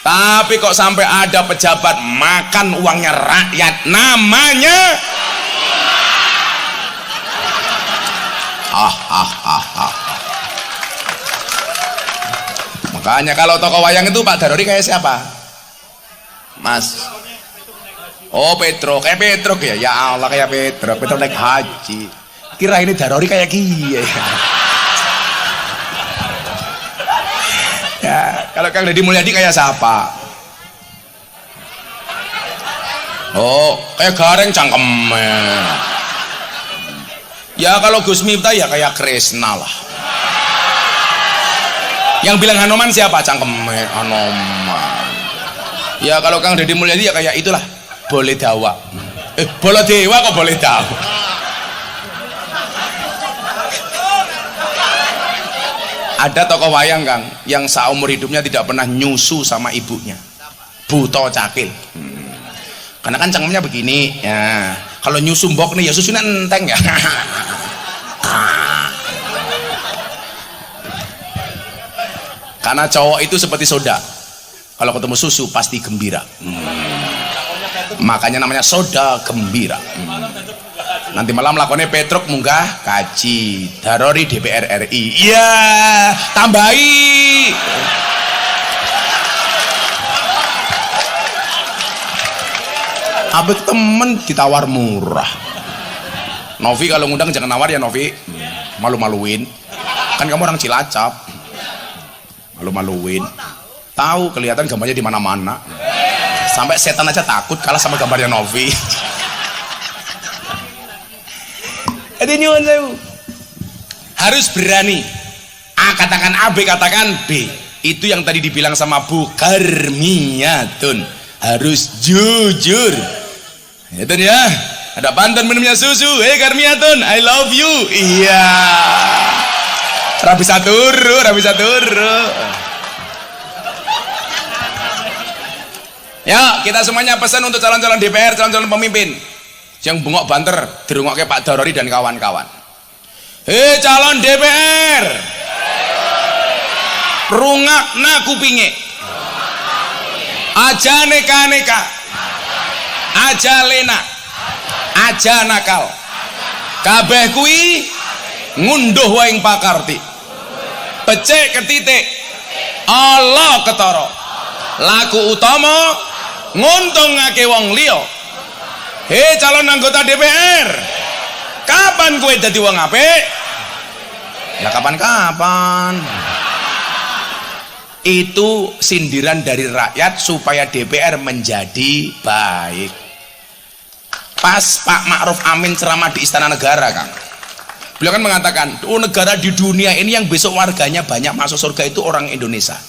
tapi kok sampai ada pejabat makan uangnya rakyat, namanya Makanya kalau tokoh wayang itu Pak Darori kayak siapa? Mas. Oh, Petruk, kayak Petruk ya. Ya Allah, kayak Petruk. Petruk naik haji. Kira ini Darori kayak kie. Ya, kalau Kang Deddy Mulyadi kayak siapa? Oh, kayak Gareng cangkemnya. Ya kalau Gus Miftah ya kayak Kresna lah. Yang bilang Hanoman siapa? Cangkemnya Hanoman. Ya kalau Kang Deddy Mulyadi ya kayak itulah, boleh dawa. Boleh dewa kok boleh dawa. Ada tokoh wayang Kang yang seumur hidupnya tidak pernah nyusu sama ibunya, buto cakil. Karena kan cangkemnya begini ya, kalau nyusu mbok nih ya susunya enteng ya. Karena cowok itu seperti soda, kalau ketemu susu pasti gembira. Makanya namanya soda gembira. Nanti malam lakonnya Petruk munggah kaji Darori DPR RI. Iya, tambahi. Abek temen ditawar murah. Novi kalau ngundang jangan nawar ya Novi, malu-maluin. Kan kamu orang Cilacap, malu-maluin. Tahu kelihatan gambarnya di mana-mana. Sampai setan aja takut kalah sama gambarnya Novi. Jadi nyuwun sewu, harus berani. A katakan A, B katakan B. Itu yang tadi dibilang sama Bu Karmiyatun, harus jujur. Itu ya, ada pantun minumnya susu. Hey Karmiyatun, I love you. Iya, rabi saturu. Ya, kita semuanya pesan untuk calon-calon DPR, calon-calon pemimpin yang bengok banter dirungok ke Pak Darori dan kawan-kawan. Hei calon DPR, rungakna kupinge, aja neka-neka, aja lena, aja nakal, kabeh kui ngunduh waing pakarti, becek ketitik, Allah ketara, laku utama nguntungake wong liya. Hei calon anggota DPR, kapan gue jadi wong apik? Ya kapan-kapan. Itu sindiran dari rakyat supaya DPR menjadi baik. Pas Pak Ma'ruf Amin ceramah di Istana Negara Kang, beliau kan mengatakan, oh negara di dunia ini yang besok warganya banyak masuk surga itu orang Indonesia.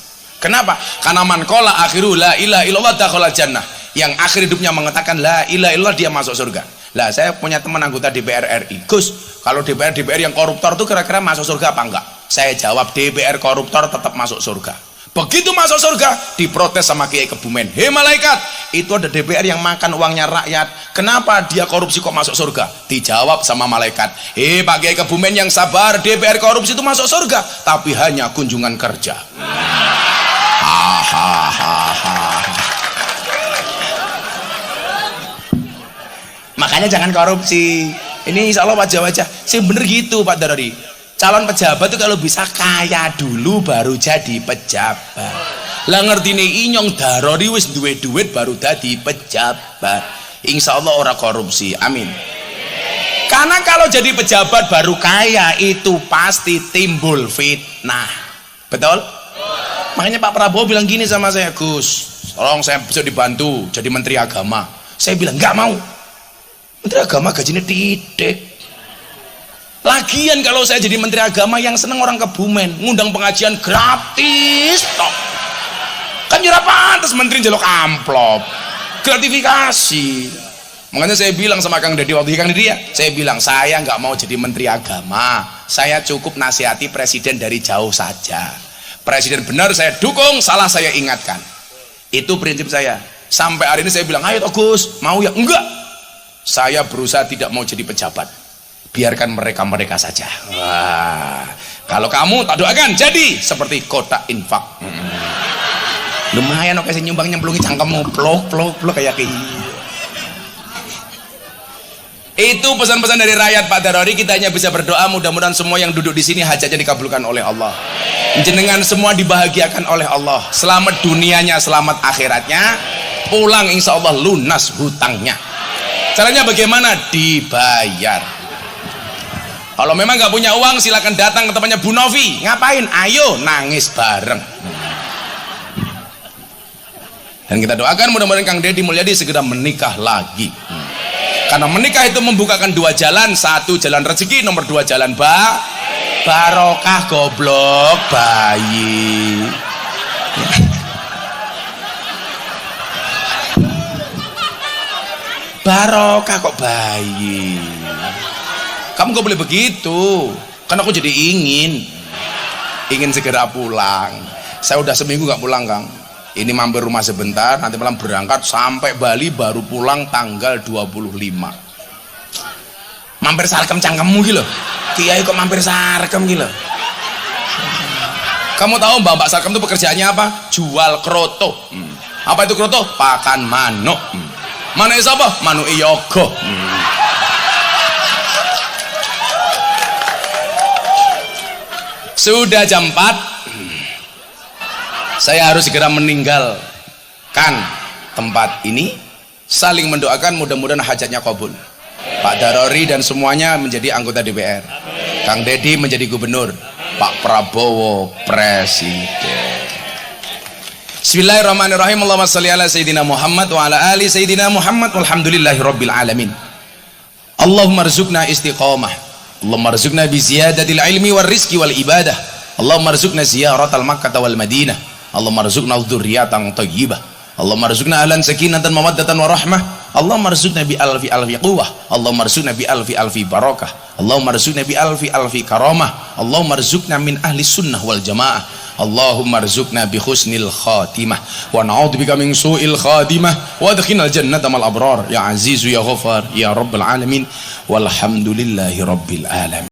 Kenapa? Karena man qala akhiru la ilaha illallah dakhala jannah. Yang akhir hidupnya mengatakan la ilaha illallah dia masuk surga. Lah saya punya teman anggota DPR RI. Gus, kalau DPR yang koruptor tuh kira-kira masuk surga apa enggak? Saya jawab DPR koruptor tetap masuk surga. Begitu masuk surga diprotes sama Kiai Kebumen. Hei malaikat, itu ada DPR yang makan uangnya rakyat. Kenapa dia korupsi kok masuk surga? Dijawab sama malaikat. Hei Pak Kiai Kebumen yang sabar, DPR korupsi itu masuk surga, tapi hanya kunjungan kerja. Makanya jangan korupsi. Ini insya Allah wajah-wajah sih bener gitu Pak Darori. Calon pejabat itu kalau bisa kaya dulu baru jadi pejabat. Lah ngerti nih inyong Darori wis duwe duit baru jadi pejabat. Insya Allah orang korupsi. Amin. Karena kalau jadi pejabat baru kaya itu pasti timbul fitnah. Betul? Makanya Pak Prabowo bilang gini sama saya, Gus, tolong saya bisa dibantu jadi menteri agama. Saya bilang nggak mau. Menteri agama gajinya titik. Lagian kalau saya jadi menteri agama yang seneng orang Kebumen, ngundang pengajian gratis toh. Kan jura pantas menteri njaluk amplop. Gratifikasi. Makanya saya bilang sama Kang Deddy waktu Kang Deddy ya, saya bilang saya nggak mau jadi menteri agama. Saya cukup nasihati presiden dari jauh saja. Presiden benar saya dukung, salah saya ingatkan. Itu prinsip saya. Sampai hari ini saya bilang, ayo Gus, mau ya? Enggak. Saya berusaha tidak mau jadi pejabat. Biarkan mereka saja. Wah, kalau kamu tak doakan jadi seperti kotak infak. Lumayan oke, saya nyumbang nyemplungi cangkemmu, plok kayak gini. Itu pesan-pesan dari rakyat Pak Darori. Kita hanya bisa berdoa mudah-mudahan semua yang duduk di sini hajatnya dikabulkan oleh Allah. Jenengan semua dibahagiakan oleh Allah. Selamat dunianya, selamat akhiratnya. Pulang insya Allah lunas hutangnya. Caranya bagaimana? Dibayar. Kalau memang nggak punya uang silakan datang ke tempatnya Bu Novi. Ngapain? Ayo nangis bareng. Dan kita doakan mudah-mudahan Kang Deddy Mulyadi segera menikah lagi. Karena menikah itu membukakan dua jalan. Satu jalan rezeki, nomor dua jalan barokah. Goblok bayi. Barokah kok bayi. Kamu gak boleh begitu. Kan aku jadi ingin segera pulang. Saya udah seminggu gak pulang Kang. Ini mampir rumah sebentar, nanti malam berangkat sampai Bali baru pulang tanggal 25. Mampir sarkem cangkemmu gitu loh. Kiai kok mampir sarkem gitu loh. Kamu tahu Mbak Sarkem itu pekerjaannya apa? Jual kroto. Apa itu kroto? Pakan manuk. Manuk itu apa? Manuk yogo. Sudah jam 4. Saya harus segera meninggalkan tempat ini. Saling mendoakan mudah-mudahan hajatnya kabul. Pak Darori dan semuanya menjadi anggota DPR. Kang Deddy menjadi gubernur. Pak Prabowo presiden. Bismillahirrahmanirrahim. Allahumma shalli ala sayyidina Muhammad wa ala ali sayyidina Muhammad walhamdulillahi rabbil alamin. Allahumma rzuqna istiqamah. Allahumma rzuqna bi ziyadatil ilmi war rizqi wal ibadah. Allahumma rzuqna ziyaratal Makkah wal Madinah. Allahumma rzuqna dzurriyyatan thayyibah. Allahumma rzuqna ahlan sakinatan mawaddatan wa rahmah. Allahumma rzuqna bi alfi quwwah. Allahumma rzuqna bi alfi barakah. Allahumma rzuqna bi alfi karamah. Allahumma rzuqna min ahli sunnah wal jamaah. Allahumma rzuqna bi husnil khatimah wa na'udzubika min su'il khatimah wa adkhilnal jannata mal abrar ya azizu ya ghafar ya rabbal alamin walhamdulillahi rabbil alamin.